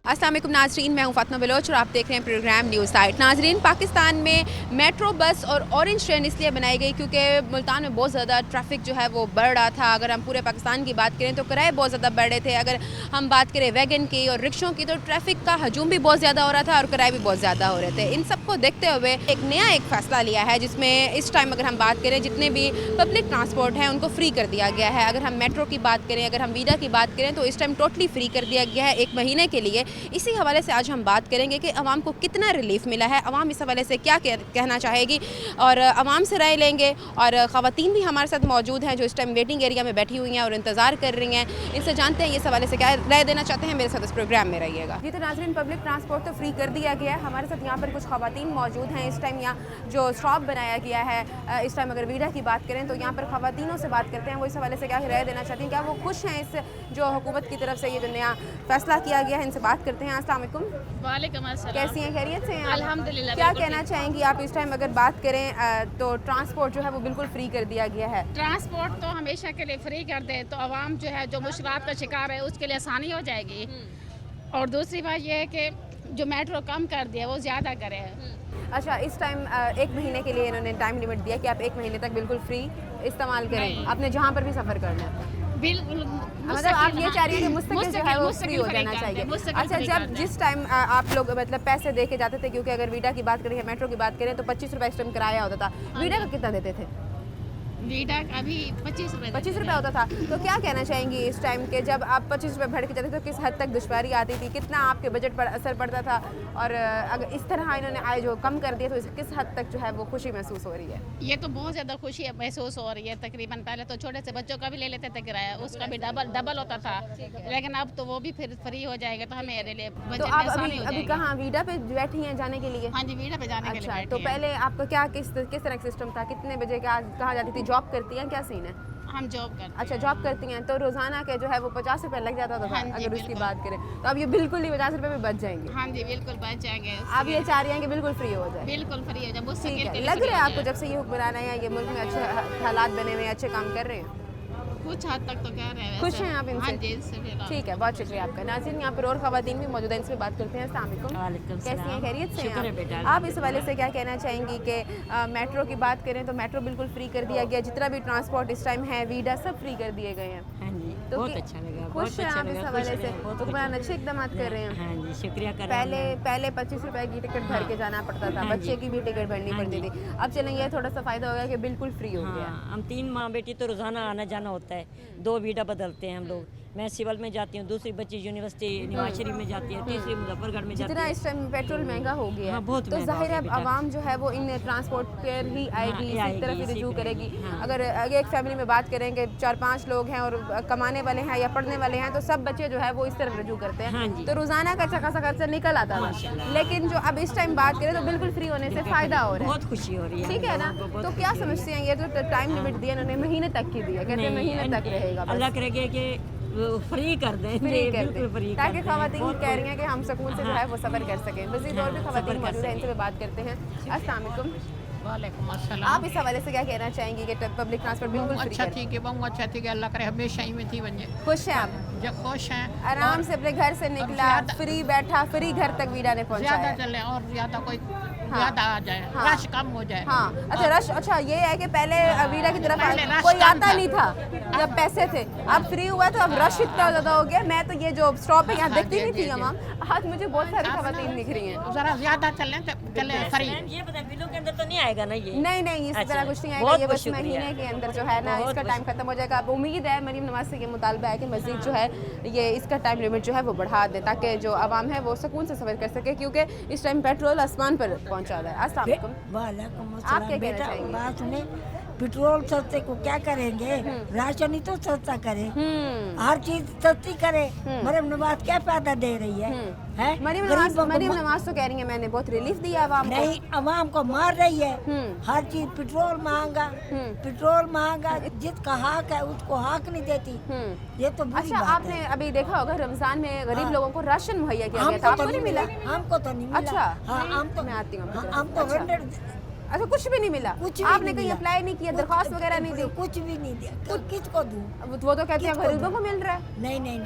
अस्सलाम वालेकुम नाजरीन, मैं हूं फातिमा बलोच और आप देख रहे हैं प्रोग्राम न्यूज़ साइट। नाजरीन, पाकिस्तान में मेट्रो बस और ऑरेंज ट्रेन इसलिए बनाई गई क्योंकि मुल्तान में बहुत ज़्यादा ट्रैफिक जो है वो बढ़ रहा था। अगर हम पूरे पाकिस्तान की बात करें तो किराए बहुत ज़्यादा बढ़ रहे थे। अगर हम बात करें वैगन की और रिक्शों की तो ट्रैफिक का हजूम भी बहुत ज़्यादा हो रहा था और किराए भी बहुत ज़्यादा हो रहे थे। इन सबको देखते हुए एक नया फ़ैसला लिया है जिसमें इस टाइम अगर हम बात करें जितने भी पब्लिक ट्रांसपोर्ट हैं उनको फ्री कर दिया गया है। अगर हम मेट्रो की बात करें, अगर हम वीडा की बात करें तो इस टाइम टोटली फ्री कर दिया गया है 1 महीने के लिए। इसी हवाले से आज हम बात करेंगे कि अवाम को कितना रिलीफ मिला है, अवाम इस हवाले से क्या कहना चाहेगी और अवाम से राय लेंगे। और ख़वातीन भी हमारे साथ मौजूद हैं जो इस टाइम वेटिंग एरिया में बैठी हुई हैं और इंतज़ार कर रही हैं। इनसे जानते हैं ये इस हवाले से क्या राय देना चाहते हैं। मेरे साथ इस प्रोग्राम में रहिएगा। जी तो नाज़रीन, पब्लिक ट्रांसपोर्ट तो फ्री कर दिया गया है। हमारे साथ यहाँ पर कुछ ख़वातीन मौजूद हैं। इस टाइम यहाँ जो स्टॉप बनाया गया है, इस टाइम अगर वीडा की बात करें तो यहाँ पर ख़वातीनों से बात करते हैं, वो इस हवाले से क्या राय देना चाहती हैं, क्या वो खुश हैं इस जो हुकूमत की तरफ से ये जो नया फ़ैसला किया गया है। इनसे बात करते हैं। अस्सलाम वालेकुम। वालेकुम अस्सलाम। कैसी हैं, खैरियत से हैं? अल्हम्दुलिल्लाह। क्या कहना चाहेंगी आप इस टाइम अगर बात करें तो ट्रांसपोर्ट जो है वो बिल्कुल फ्री कर दिया गया है। ट्रांसपोर्ट तो हमेशा के लिए फ्री कर दे तो आवाम जो है जो मुश्किलात का शिकार है उसके लिए आसानी हो जाएगी। और दूसरी बात यह है कि जो मेट्रो कम कर दिया वो ज़्यादा करे। अच्छा, इस टाइम 1 महीने के लिए इन्होंने टाइम लिमिट दिया कि आप 1 महीने तक बिल्कुल फ्री इस्तेमाल करें, आपने जहाँ पर भी सफ़र करना है। बिल्कुल, मतलब आप ये चाह रही हैं कि मुस्तकिल जो है वो फ्री हो जाना चाहिए। अच्छा, जब जिस टाइम आप लोग मतलब पैसे दे के जाते थे, क्योंकि अगर वीडा की बात करें या मेट्रो की बात करें तो 25 रुपये इस टाइम किराया होता था, वीडा का कितना देते थे? वीडा अभी 25 रुपये होता था। तो क्या कहना चाहेंगी इस टाइम के जब आप 25 रुपये भर के जाते थे तो किस हद तक दुश्वारी आती थी, कितना आपके बजट पर असर पड़ता था? और अगर इस तरह इन्होंने आय जो कम कर दिया तो किस हद तक जो है वो खुशी महसूस हो रही है? ये तो बहुत ज़्यादा खुशी महसूस हो रही है। तकरीबन पहले तो छोटे से बच्चों का भी ले लेते थे किराया, उसका भी डबल होता था, लेकिन अब तो वो भी फिर फ्री हो जाएगा तो हमें लिए बजट तो में आप आसानी हो अभी जाएगी। कहाँ वीडा पे बैठी हैं जाने के लिए? हाँ जी, वीडा पे जाने के लिए अच्छा, बैठी तो हैं। पहले आपका क्या किस तरह का सिस्टम था? कितने बजे कहाँ जाती थी? जॉब करती हैं, क्या सीन है? हम जॉब करते हैं। अच्छा, जॉब करती हैं तो रोज़ाना के जो है वो 50 रुपये लग जाता था। हाँ जी, अगर उसकी बिल्कुल। बात करें तो अब ये बिल्कुल ही 50 रुपये में बच जाएंगे। हाँ जी, बिल्कुल बच जाएंगे। आप ये चाह रही हैं कि बिल्कुल फ्री हो जाए? बिल्कुल फ्री हो जाए। ठीक है, लग रहा है आपको जब से ये हुक्मरान है या ये मुल्क में अच्छे हालात बने हुए हैं, अच्छे काम कर रहे हैं? कुछ हद तक तो कह रहे हैं। खुश हैं आप इनसे? हाँ जी, इनसे भी ठीक है, बहुत शुक्रिया आपका। नाज़रीन, यहाँ पर और ख़वातीन भी मौजूद हैं, इनसे बात करते हैं। अस्सलाम वालेकुम। कैसी हैं, खैरियत से हैं आप? इस हवाले से क्या कहना चाहेंगी कि मेट्रो की बात करें तो मेट्रो बिल्कुल फ्री कर दिया गया, जितना भी ट्रांसपोर्ट इस टाइम है वीडा सब फ्री कर दिए गए हैं। हाँ जी, तो बहुत अच्छा लगा। खुश हैं आप इस हवाले से? हुक्मरान अच्छे इकदाम कर रहे हैं। हाँ जी, शुक्रिया कर पहले 25 रुपए की टिकट भर के जाना पड़ता था, बच्चे की भी टिकट भरनी पड़ती थी। अब चलें ये थोड़ा सा फ़ायदा हो गया कि बिल्कुल फ्री हो गया। हम 3 माँ बेटी तो रोज़ाना आना जाना होता है, 2 वीडा बदलते हैं हम लोग। मैं सिविल में जाती हूँ, दूसरी बच्ची यूनिवर्सिटी नवाज शरीफ में जाती है, तीसरी मुजफ्फरगढ़ में जाती जितना है। इस टाइम पेट्रोल महंगा हो गया है, बहुत तो महंगा हो जाहिर है गया बेटा। आवाम जो है वो इन ट्रांसपोर्ट पर ही आएगी, इसी तरफ ही इसी रुजू पे करेगी। हाँ। अगर एक फैमिली में बात करेंगे 4-5 लोग हैं और कमाने वाले हैं या पढ़ने वाले हैं तो सब बच्चे जो है वो इस तरफ रुजू करते हाँ हैं, जी। तो रोज़ाना का अच्छा खासा खर्चा निकल आता था। लेकिन जो अब इस टाइम बात करें तो बिल्कुल फ्री होने से फ़ायदा हो रहा है। बहुत खुशी हो रही है। ठीक है ना? तो क्या समझते हैं, ये जो टाइम लिमिट दिया इन्होंने महीने तक की दी है, कहते हैं महीने तक रहेगा, अल्लाह करेगा कि फ्री कर दें, फ्री कर बिल्कुल फ्री दें, कर ताकि दें। ख़वातीन कह रही हैं कि हम सुकून से जो है वो सफ़र कर सकें। मज़ीद और भी ख़वातीन सफ़र कर मौजूद हैं, इनसे सकें। भी बात करते हैं। अस्सलाम वालेकुम। वालेकुम अस्सलाम। आप इस हवाले से क्या कहना चाहेंगी कि पब्लिक ट्रांसपोर्ट बिल्कुल फ्री अच्छा है? थी कि बहुत अच्छा थी कि अल्लाह करे हमेशा ही में थी बने खुश हैं आप? जो खुश हैं आराम से अपने घर से निकला, ज़्यादा- फ्री बैठा, फ्री घर तक वीडा ने ज़्यादा पहुंचाया। चले और ज़्यादा कोई हाँ। ज़्यादा आ जाए, हाँ। रश कम हो जाए। हाँ, अच्छा रश, अच्छा ये है कि पहले वीडा की तरफ पहले रश कोई कम आता था। नहीं था जब पैसे थे, अब फ्री हुआ तो अब रश इतना ज़्यादा हो गया। मैं तो ये जो स्टॉप है यहाँ हाँ, देखती जी, नहीं जी, थी जी। हमाम, आज मुझे बहुत सारी ख़वातीन दिख रही हैं। ज़रा ज़्यादा चलें तो चले फ्री। ये पता है, बिलों के अंदर तो नहीं आएगा ना ये? नहीं, इस अच्छा, तरह कुछ नहीं आएगा। बहुत ये बहुत बस शुक्रिया। महीने के अंदर जो है ना बहुत इसका बहुत टाइम खत्म हो जाएगा। अब उम्मीद है मरीम नवाज से ये मुतालबा है कि मज़ीद जो है ये इसका टाइम लिमिट जो है वो बढ़ा दे, ताकि जो आवाम है वो सुकून से सफ़र कर सके, क्योंकि इस टाइम पेट्रोल आसमान पर पहुँचा रहा है। अस्सलाम वालेकुम। वालेकुम आप क्या अस्सलाम। कहना बेटा चाहेंगे? बात सुने, पेट्रोल सस्ते को क्या करेंगे, राशन ही तो सस्ता करे, हर चीज सस्ती करे। मरीम नवाज क्या फायदा दे रही है, हैं? मरीम गरीबों को नवाज तो कह रही है मैंने बहुत रिलीफ दिया आवाम को। नहीं, अवाम को मार रही है। हर चीज पेट्रोल महंगा, पेट्रोल महंगा, जिसका हक है उसको हक नहीं देती। ये तो बुरी अच्छा, बात आपने है। अभी देखा होगा रमजान में गरीब लोगों को राशन मुहैया किया गया था, हमको आपको तो नहीं मिला? हमको तो नहीं मिला। अच्छा, हाँ, हम तो मैं आती हूँ आपकी तरफ। हम तो अच्छा। 100 अच्छा, कुछ भी नहीं मिला? कुछ भी आपने नहीं कहीं मिला। अप्लाई नहीं किया, दरख्वास्त वगैरह नहीं दी? कुछ भी नहीं दिया। किसको दूं? वो तो कहते हैं किसको गरीबों दूं? को मिल रहा है। नहीं,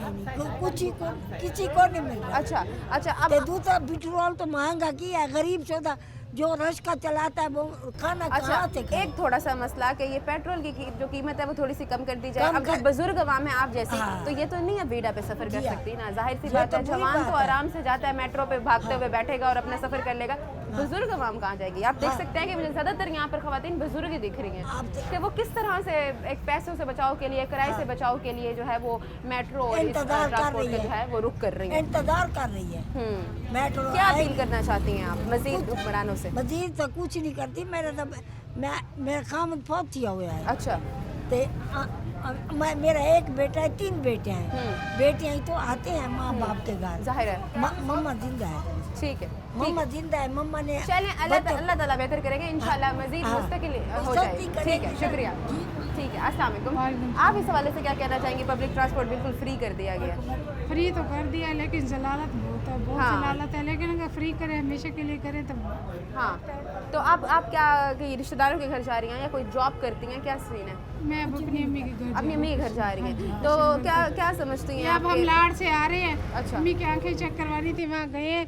कुछ ही को किसी को नहीं मिल रहा। अच्छा अच्छा, ते अब दूसरा पेट्रोल तो महंगा किया है, गरीब सौदा जो रश्का चलाता है वो खाना अच्छा, कहाँ से खाए? एक थोड़ा सा मसला कि ये पेट्रोल की जो कीमत है वो थोड़ी सी कम कर दी जाए। कम अब जो कर- बुजुर्ग अवाम है आप जैसे, हाँ। तो ये तो नहीं अब वीडा पे सफर कर जी हाँ। सकती ना, जाहिर सी ये बात तो है। बुरी जवान बात तो है। आराम से जाता है मेट्रो पे, भागते हुए बैठेगा और अपना सफर कर लेगा। बुजुर्ग अवाम कहाँ जाएगी? आप देख हाँ। सकते हैं कि मुझे ज्यादातर यहाँ पर खवातीन बुजुर्ग ही दिख रही हैं आप कि वो किस तरह से एक पैसों से बचाव के लिए, किराए से बचाव के लिए जो है वो मेट्रो और इस इंतजार कर ट्रांसपोर्ट रही का जो है। है वो रुक कर रही है। इंतजार कर रही है मेट्रो क्या अपील आएगी। करना चाहती हैं आप मजीद हुक्मरानों से? मजीद तो कुछ नहीं करती। मेरा काम बहुत किया हुआ है। अच्छा, ते मेरा एक बेटा है, 3 बेटे हैं। बेटियां ही तो आते हैं माँ बाप के घर। जाहिर है, मम्मा जिंदा है, ठीक है। मम्मा जिंदा है। मम्मा ने चलें, अल्लाह ताला बेहतर करेंगे इंशाल्लाह, मजीद हाँ। मुस्तकिल हो सब जाएगी। करेंगे। ठीक है, शुक्रिया। जी। ठीक है, अस्सलाम वालेकुम। आप इस हवाले से क्या कहना चाहेंगे? पब्लिक ट्रांसपोर्ट बिल्कुल फ्री कर दिया गया। फ्री तो कर दिया लेकिन जलालत बहुत है, बहुत हाँ। जलालत है। लेकिन अगर फ्री करें, हमेशा के लिए करें तो हाँ, तो आप क्या कहीं रिश्तेदारों के घर जा रही हैं या कोई जॉब करती हैं? क्या सीन है? मैं अब अपनी अम्मी के घर अपनी अम्मी के घर जा रही हैं, तो क्या समझती ये हैं अब हम आपके? लाड़ से आ रहे हैं। अच्छा। अम्मी की आंखें चेक करवानी थी, वहाँ गए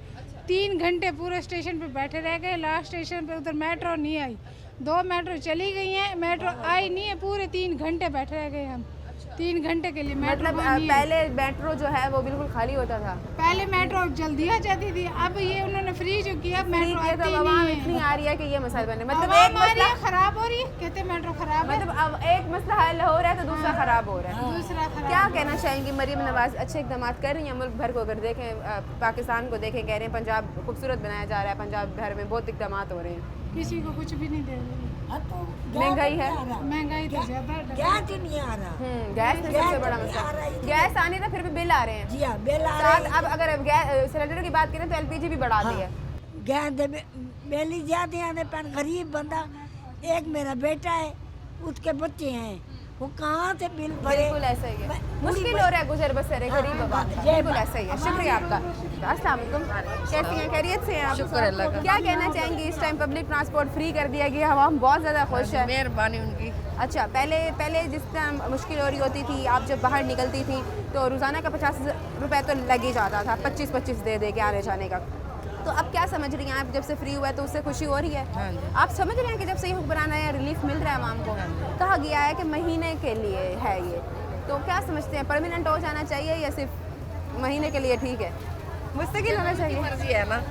3 घंटे पूरे स्टेशन पे बैठे रह गए। लास्ट स्टेशन पे उधर मेट्रो नहीं आई, 2 मेट्रो चली गई हैं, मेट्रो आई नहीं है। पूरे 3 घंटे बैठे रह गए हम, 3 घंटे के लिए मेट्रो मतलब वहाँ नहीं आई। पहले मेट्रो जो है वो बिल्कुल खाली होता था, पहले मेट्रो जल्दी आ जाती थी, अब ये उन्होंने फ्री जो किया, अब मेट्रो फ्री आती तो ही आवाम नहीं इतनी है। आ रही है कि ये मसाइल बने। मतलब आवाम एक आ रही मसला, है, खराब हो रही है, कहते मेट्रो खराब है, मतलब अब एक मसला हल हो रहा है तो दूसरा खराब हो रहा है। दूसरा खराब। क्या कहना चाहेंगी? मरीम नवाज अच्छे इकदाम कर रही हैं मुल्क भर को अगर देखें, पाकिस्तान को देखें, कह रहे हैं पंजाब खूबसूरत बनाया जा रहा है, पंजाब भर में बहुत इकदाम हो रहे हैं। किसी को कुछ भी नहीं दे रही। हाँ, तो महंगाई है। महंगाई तो ज्यादा है। गैस ही नहीं आ रहा। गैस में सबसे बड़ा गैस मसला, आ रहा है। गैस आने था फिर भी बिल आ रहे हैं। जी हाँ, बिल आ रहा साथ है। अब अगर सिलेंडर की बात करें तो एलपीजी भी बढ़ा दी है। गैस दे बेली ज्यादा आने पर गरीब बंदा, एक मेरा बेटा है, उसके बच्चे हैं, वो कहाँ से बिल भरे? बिल्कुल ऐसा ही है, पूरी मुश्किल हो रहा है गुजर बसर है गरीब बाबा। ये बिल्कुल ऐसा ही है। शुक्रिया आपका। अस्सलाम वालेकुम, कैसी हैं? खैरियत से हैं आप? शुक्र अल्लाह का। क्या कहना चाहेंगी? इस टाइम पब्लिक ट्रांसपोर्ट फ्री कर दिया गया, हम बहुत ज़्यादा खुश है। मेहरबानी उनकी। अच्छा, पहले जिस तरह मुश्किल हो रही होती थी, आप जब बाहर निकलती थी तो रोज़ाना का 50 रुपये तो लग ही जाता था, 25-25 दे के आने जाने का। तो अब क्या समझ रही हैं आप? जब से फ्री हुआ है तो उससे खुशी हो रही है? आप समझ रहे हैं कि जब से ये हुक्मरान आया रिलीफ मिल रहा है आवाम को? कहा गया है कि महीने के लिए है ये, तो क्या समझते हैं परमानेंट हो जाना चाहिए या सिर्फ महीने के लिए ठीक है? मुस्तकिल होना चाहिए? मर्जी है ना।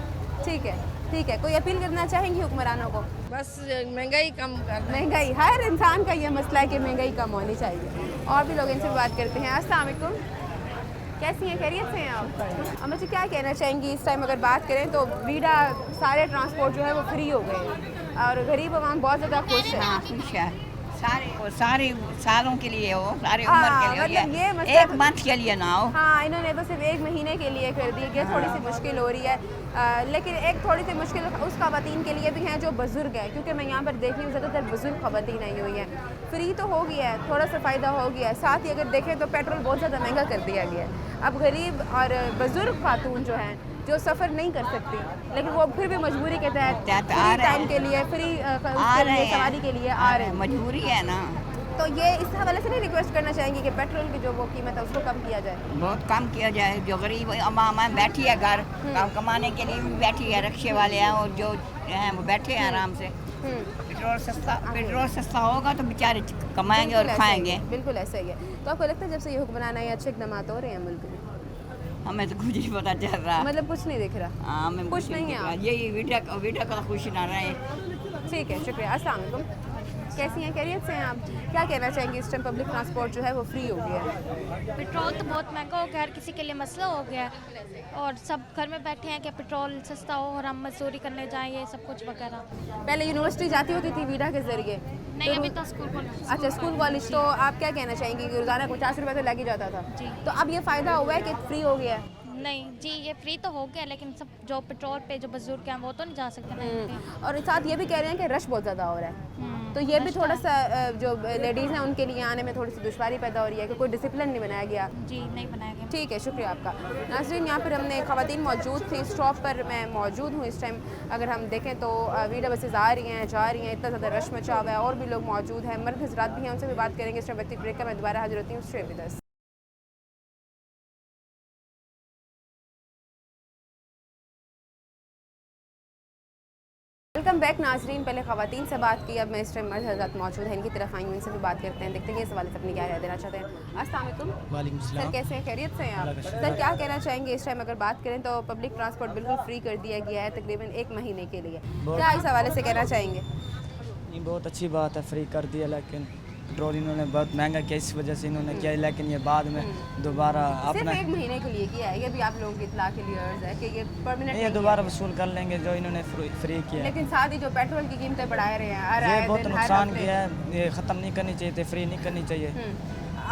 ठीक है। कोई अपील करना चाहेंगी हुक्मरानों को? बस महंगाई कम कर दें। महंगाई, हर इंसान का ये मसला है कि महंगाई कम होनी चाहिए। और भी लोग इनसे बात करते हैं। अस्सलाम वालेकुम, कैसी हैं? खैरियत से हैं आप? अब मुझे क्या कहना चाहेंगी? इस टाइम अगर बात करें तो वीडा सारे ट्रांसपोर्ट जो है वो फ्री हो गए हैं और गरीब आवाम बहुत ज़्यादा खुश है। खुश है, सारे सालों के लिए हो, सारी हाँ, उम्र के लिए मतलब ये हो, मसला- एक मंथ के लिए ना हो। हाँ, इन्होंने तो सिर्फ 1 महीने के लिए कर दी है, थोड़ी सी मुश्किल हो रही है। लेकिन एक थोड़ी सी मुश्किल उस खवातीन के लिए भी हैं जो बुज़ुर्ग हैं, क्योंकि मैं यहाँ पर देख रही हूँ ज़्यादातर बुज़ुर्ग खवातीन आई हुई हैं। फ्री तो हो गया है, थोड़ा सा फ़ायदा हो गया है, साथ ही अगर देखें तो पेट्रोल बहुत ज़्यादा महंगा कर दिया गया है। अब गरीब और बुज़ुर्ग खातून जो हैं, जो सफ़र नहीं कर सकती लेकिन वो फिर भी मजबूरी के तहत आ फ्री रहे टाइम हैं। के लिए, फ्री आ रहे हैं, सवारी के लिए आ रहे हैं। मजबूरी है ना। तो ये इस हवाले से नहीं रिक्वेस्ट करना चाहेंगे कि पेट्रोल की जो वो कीमत है उसको कम किया जाए? बहुत कम किया जाए। जो गरीब अमाम है बैठी है घर, काम कमाने के लिए भी बैठी है, रिक्शे वाले हैं और जो हैं वो बैठे हैं आराम से। पेट्रोल सस्ता होगा तो बेचारे कमाएंगे और बिल्कुल ऐसा ही खाएंगे। है, बिल्कुल ऐसा ही है। तो आपको लगता है जब से ये हुक्मरान आए अच्छे इकदाम हो रहे हैं मुल्क में? हमें तो कुछ नहीं पता चल रहा। मतलब कुछ नहीं दिख रहा? हाँ, हमें खुश नहीं है आप? यही वीडियो का खुश ना रहे। ठीक है, शुक्रिया। अस्सलाम वालेकुम, कैसी हैं? खैरियत से हैं आप? क्या कहना चाहेंगे? इस टाइम पब्लिक ट्रांसपोर्ट जो है वो फ्री हो गया है। पेट्रोल तो बहुत महंगा हो गया, हर किसी के लिए मसला हो गया है और सब घर में बैठे हैं कि पेट्रोल सस्ता हो और हम मजदूरी करने जाएं, ये सब कुछ वगैरह। पहले यूनिवर्सिटी जाती होती थी वीडा के जरिए? नहीं, अभी तो स्कूल कॉलेज। अच्छा, स्कूल कॉलेज। तो आप क्या कहना चाहेंगे कि रोज़ाना 50 रुपये तो लग ही जाता था? जी। तो अब ये फ़ायदा हुआ है कि फ्री हो गया है? नहीं जी, ये फ्री तो हो गया लेकिन सब जो पेट्रोल पे जो बुजुर्ग हैं वो तो नहीं जा सकते ना। और साथ ये भी कह रहे हैं कि रश बहुत ज़्यादा हो रहा है। तो ये भी थोड़ा सा जो लेडीज़ हैं उनके लिए आने में थोड़ी सी दुश्वारी पैदा हो रही है कि कोई डिसिप्लिन नहीं बनाया गया। जी नहीं बनाया गया। ठीक है, शुक्रिया आपका। नाज़रीन, यहाँ पर हमने ख़वातीन मौजूद थी, स्टॉप पर मैं मौजूद हूँ इस टाइम। अगर हम देखें तो वीडा बसेज आ रही हैं, जा रही हैं, इतना ज़्यादा रश मचा हुआ है, और भी लोग मौजूद हैं, मर्द हज़रात भी हैं, उनसे भी बात करेंगे। इस टाइम व्यक्ति ब्रेक का मैं दोबारा हाजिर होती हूँ। Stay with us. Welcome back नाजरीन। पहले ख़वातीन से बात की, अब मैं इस टाइम मर्द हज़रात मौजूद हैं, इनकी तरफ आई हूँ, इनसे भी बात करते हैं, देखते हैं इस हवाले से अपनी क्या राय देना चाहते हैं। अस्सलाम वालेकुम। वालेकुम सर, सलाम। कैसे हैं? खैरियत से हैं आप? सर, क्या कहना चाहेंगे इस टाइम अगर बात करें तो पब्लिक ट्रांसपोर्ट बिल्कुल फ्री कर दिया गया है तकरीबन 1 महीने के लिए, क्या इस हवाले से कहना चाहेंगे? ये बहुत अच्छी बात है, फ्री कर दिया, लेकिन पेट्रोल इन्होंने बहुत महंगा किया, इस वजह से इन्होंने किया, लेकिन ये बाद में दोबारा सिर्फ अपना 1 महीने के लिए किया है, ये भी आप लोगों की इत्तला के लिए अर्ज है कि ये परमानेंट ये दोबारा वसूल कर लेंगे जो इन्होंने फ्री किया है। लेकिन साथ ही जो पेट्रोल की कीमतें बढ़ा रहे हैं हर ये आए बहुत दिन, हर नुकसान हफ्ते। किया है, ये ख़त्म नहीं करनी चाहिए थी, फ्री नहीं करनी चाहिए।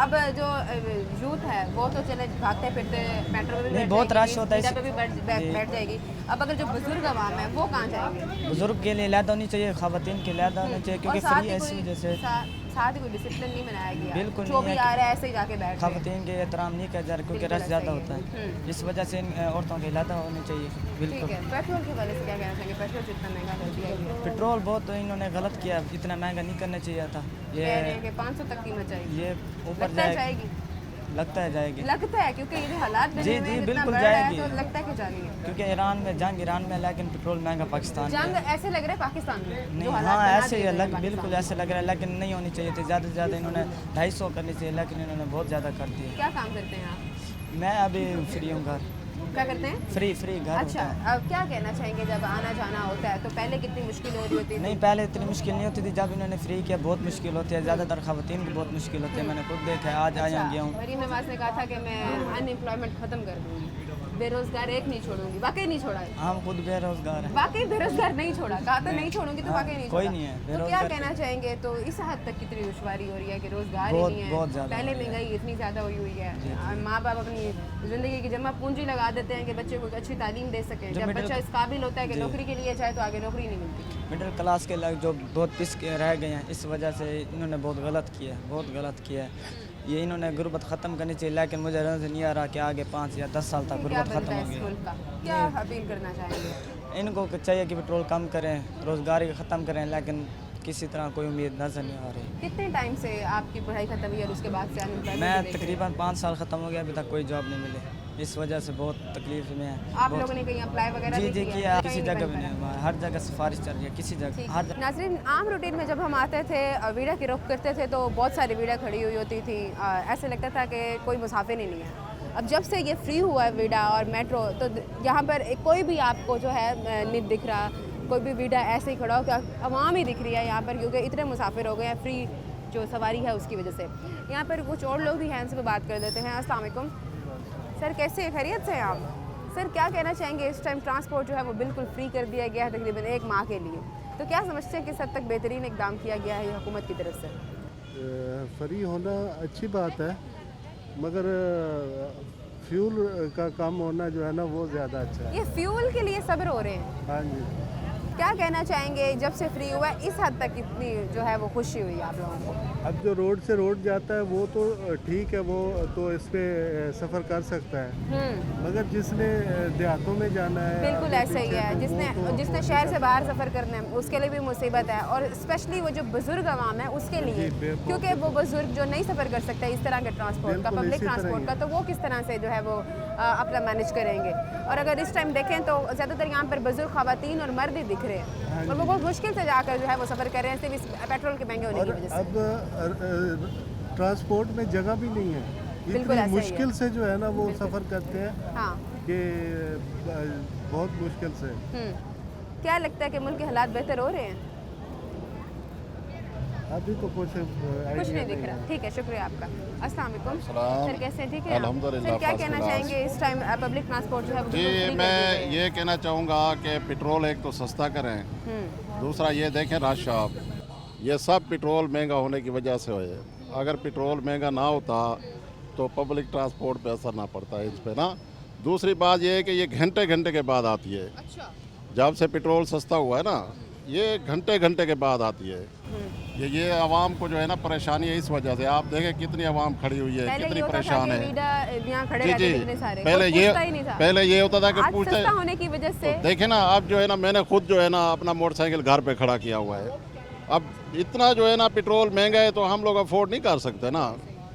अब जो यूथ है वो तो चले भागते फिरते मेट्रो में भी नहीं, बैठ बहुत जाएगी, रश होता है सीटा पे भी जी। बैठ जाएगी। अब अगर जो बुजुर्ग आवाम है वो कहाँ जाएंगे? बुजुर्ग के लिए लैदा होनी चाहिए, ख़वातीन के लैदा होनी चाहिए, क्योंकि और साथ फ्री ही ऐसी कोई- वजह से साथ ही कोई डिसिप्लिन नहीं बनाया गया, बिल्कुल जो नहीं भी है आ रहा है ऐसे ही जाके बैठ रहे हैं। ख़वातीन के एहतराम नहीं किया जा रहा, क्योंकि बिल्कुल रश ज़्यादा ऐसा ही होता है। है, इस वजह से इन औरतों के लैदा होनी चाहिए। ठीक बिल्कुल। है, पेट्रोल के वाले से क्या कहना चाहेंगे? पेट्रोल जितना महंगा कर दिया गया है। पेट्रोल बहुत इन्होंने गलत किया, इतना महंगा नहीं करना चाहिए था। कह रहे हैं कि 500 तक कीमत जाएगी, ये ऊपर लगता है जाएगी, जाएगी, लगता है जाएगी, लगता है क्योंकि ये हालात बने जी, हुए जी, हैं, जितना बिल्कुल बढ़ रहा है जाएगी। तो लगता है कि जानी है। क्योंकि ईरान में जंग ईरान में, लेकिन पेट्रोल महंगा पाकिस्तान जंग में। ऐसे लग रहा है पाकिस्तान में, नहीं, जो हालात हाँ बना ऐसे दिए ही गए हैं लग, पाकिस्तान बिल्कुल में। ऐसे लग रहा है, लेकिन नहीं होनी चाहिए थी, ज़्यादा से ज़्यादा इन्होंने 250 करनी चाहिए, लेकिन इन्होंने बहुत ज़्यादा कर दिया। क्या काम करते हैं आप? मैं अभी फ्री हूँ, घर क्या करते हैं? फ्री घर अच्छा, होता है। अब क्या कहना चाहेंगे जब आना जाना होता है तो पहले कितनी मुश्किल हो रही होती थी? नहीं, पहले इतनी मुश्किल नहीं होती थी, जब इन्होंने फ्री किया बहुत मुश्किल होती है, ज़्यादातर ख़वातीन की बहुत मुश्किल होती है, मैंने खुद देखा है, आज आया गया हूँ। मरीम नवाज ने कहा था कि मैं अनएम्प्लॉयमेंट ख़त्म कर दूँगी, बेरोज़गार एक नहीं छोड़ूंगी, वाकई नहीं छोड़ा है, हम खुद बेरोज़गार हैं। वाकई बेरोज़गार नहीं छोड़ा, कहा था नहीं छोड़ूंगी तो वाकई नहीं कोई छोड़ा। नहीं है, तो क्या बेरोज़गार कहना चाहेंगे? तो इस हद तक कितनी दुश्वारी हो रही है कि रोज़गार ही बहुत- नहीं है, बहुत ज़्यादा। पहले महंगाई इतनी ज़्यादा हुई है, माँ बाप अपनी ज़िंदगी की जमा पूंजी लगा देते हैं कि बच्चे को अच्छी तालीम दे सकें, जो जब मिडिल- बच्चा इस काबिल होता है कि जी। नौकरी के लिए जाए तो आगे नौकरी नहीं मिलती। मिडिल क्लास के लोग जो बहुत पिस के रह गए हैं, इस वजह से इन्होंने बहुत गलत किया है, बहुत गलत किया है। ये इन्होंने गुर्बत ख़त्म करनी चाहिए, लेकिन मुझे समझ नहीं आ रहा कि आगे 5 या 10 साल तक क्या गुर्बत बनता ख़त्म है होगी। इस मुल्क का? क्या अपील करना चाहेंगे? इनको चाहिए कि पेट्रोल कम करें, रोज़गारी ख़त्म करें, लेकिन किसी तरह कोई उम्मीद नज़र नहीं आ रही। कितने टाइम से आपकी पढ़ाई खत्म हुई और उसके बाद से अनएम्प्लॉयमेंट मैं देख रहे हैं? तकरीबन 5 साल ख़त्म हो गया, अभी तक कोई जॉब नहीं मिली, इस वजह से बहुत तकलीफ में है। आप बहुत- लोगों ने कहीं अप्लाई वगैरह जी भी जी किया? किया, कहीं किसी नहीं जगह बन भी पाया? नहीं हुआ, हर जगह सिफारिश चल रही है, किसी ठीक जगह हर जगह। नाज़रीन, आम रूटीन में जब हम आते थे वीडा की रुख करते थे तो बहुत सारी वीडा खड़ी हुई होती थी, ऐसे लगता था कि कोई मुसाफिर ही नहीं है। अब जब से ये फ्री हुआ है वीडा और मेट्रो, तो यहाँ पर कोई भी आपको जो है नहीं दिख रहा, कोई भी वीडा ऐसे ही खड़ा हो, क्या आवाम ही दिख रही है यहाँ पर, क्योंकि इतने मुसाफिर हो गए हैं फ्री जो सवारी है उसकी वजह से। यहाँ पर कुछ और लोग भी हैं, उनसे भी बात कर देते हैं। अस्सलाम वालेकुम सर, कैसे हैं? खैरियत से हैं आप? सर, क्या कहना चाहेंगे? इस टाइम ट्रांसपोर्ट जो है वो बिल्कुल फ्री कर दिया गया है तकरीबन 1 माह के लिए, तो क्या समझते हैं किस हद तक बेहतरीन इकदाम किया गया है हुकूमत की तरफ से? फ्री होना अच्छी बात है, मगर फ्यूल का कम होना जो है ना वो ज़्यादा अच्छा है। ये फ्यूल के लिए सब्र हो रहे हैं, हाँ जी। क्या कहना चाहेंगे? जब से फ्री हुआ है इस हद तक कितनी जो है वो खुशी हुई आप लोगों को? अब जो रोड से रोड जाता है वो तो ठीक है, वो तो इस पे सफ़र कर सकता है, मगर जिसने देहातों में जाना है बिल्कुल आगे ऐसे ही पीछे, है, तो जिसने वो तो जिसने शहर से बाहर सफ़र करना है उसके लिए भी मुसीबत है, और स्पेशली वो जो बुजुर्ग आवाम है उसके लिए, जी, बिल्कुल। क्योंकि वो बुजुर्ग जो नहीं सफ़र कर सकता इस तरह के ट्रांसपोर्ट का, बिल्कुल पब्लिक इसी तरह ट्रांसपोर्ट ही। का, तो वो किस तरह से जो है वो अपना मैनेज करेंगे। और अगर इस टाइम देखें तो ज़्यादातर यहाँ पर बुजुर्ग ख़वातीन और मर्द ही दिख रहे हैं, हाँ और वो जी। बहुत मुश्किल से जाकर जो है वो सफ़र कर रहे हैं सिर्फ इस पेट्रोल के महंगे होने और की वजह से। अब ट्रांसपोर्ट में जगह भी नहीं है, बिल्कुल ऐसा इतनी ही है। मुश्किल से जो है ना वो सफ़र करते हैं हाँ, कि बहुत मुश्किल से। क्या लगता है कि मुल्क के हालात बेहतर हो रहे हैं? अभी तो कुछ कुछ नहीं दिख रहा। ठीक है, शुक्रिया आपका। अस्सलाम वालेकुम सर, कैसे हैं? ठीक है आप? अल्हम्दुलिल्लाह, सर, क्या फर्स्ट कहना क्लास। चाहेंगे इस टाइम पब्लिक ट्रांसपोर्ट जो है वो जी, बिल्कुल फ्री कर मैं दिया गया है? ये कहना चाहूँगा कि पेट्रोल एक तो सस्ता करें, दूसरा ये देखें रश आप, ये सब पेट्रोल महंगा होने की वजह से हुए। अगर पेट्रोल महंगा ना होता तो पब्लिक ट्रांसपोर्ट पे असर ना पड़ता है इस पे ना। दूसरी बात ये है कि ये घंटे घंटे के बाद आती है। अच्छा, जब से पेट्रोल सस्ता हुआ है ना, ये घंटे घंटे के बाद आती है। ये आवाम को जो है ना परेशानी है इस वजह से। आप देखें कितनी आवाम खड़ी हुई है, कितनी परेशान है। जी पहले ये होता था कि पूछते होने की वजह से देखे ना, अब जो है ना मैंने खुद जो है ना अपना मोटरसाइकिल घर पे खड़ा किया हुआ है। अब इतना जो है ना पेट्रोल महंगा है तो हम लोग अफोर्ड नहीं कर सकते ना,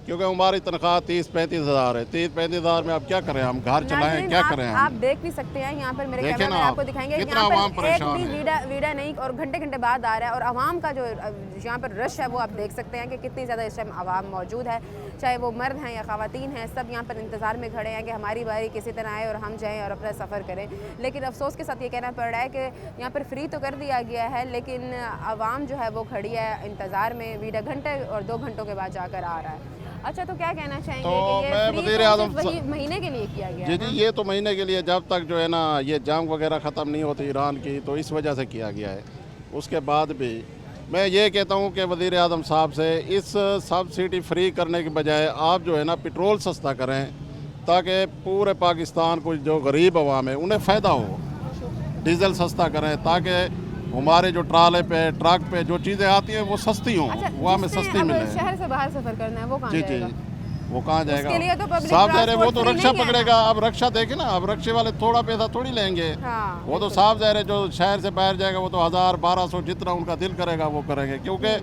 क्योंकि हमारी तनख्वाह 30-35 हज़ार है। 30-35 हज़ार में अब क्या करें, हम घर चलाएं, क्या करें हम? आप देख भी सकते हैं यहाँ पर, मेरे कैमरा में आपको दिखाएंगे कितना यहाँ आवाम पर एक परेशान भी है। वीडा नहीं और घंटे घंटे बाद आ रहा है। और आवाम का जो यहाँ पर रश है वो आप देख सकते हैं कि कितनी ज़्यादा इस टाइम आवाम मौजूद है, चाहे वो मर्द हैं या ख़वातीन हैं, सब यहाँ पर इंतज़ार में खड़े हैं कि हमारी बारी किसी तरह आए और हम जाएँ और अपना सफ़र करें। लेकिन अफसोस के साथ ये कहना पड़ रहा है कि यहाँ पर फ्री तो कर दिया गया है, लेकिन आवाम जो है वो खड़ी है इंतज़ार में। वीडा घंटे और 2 घंटों के बाद जाकर आ रहा है। अच्छा, तो क्या कहना चाहेंगे तो कि ये मैं फ्री वज़ीर तो आज़म सिर्फ महीने के लिए किया गया है? जी, ये तो महीने के लिए, जब तक जो है ना ये जंग वगैरह ख़त्म नहीं होती ईरान की, तो इस वजह से किया गया है। उसके बाद भी मैं ये कहता हूँ कि वज़ीर आज़म साहब से इस सब्सिडी फ्री करने के बजाय आप जो है ना पेट्रोल सस्ता करें, ताकि पूरे पाकिस्तान को जो गरीब अवाम है उन्हें फ़ायदा हो। डीज़ल सस्ता करें ताकि हमारे जो ट्राले पे, ट्रक पे जो चीज़ें आती हैं वो सस्ती हों, अच्छा, वो हमें सस्ती मिले। शहर से बाहर सफर करना है वो कहाँ जाएगा? वो कहाँ जाएगा? उसके लिए तो पब्लिक साफ ज़ाहिर है वो तो ट्रांसपोर्ट रक्षा फ्री नहीं है पकड़ेगा। अब रक्षा देखे ना, अब रक्षे वाले थोड़ा पैसा थोड़ी लेंगे। हाँ, वो तो साफ ज़ाहिर है जो शहर से बाहर जाएगा वो तो 1000-1200 जितना उनका दिल करेगा वो करेंगे, क्योंकि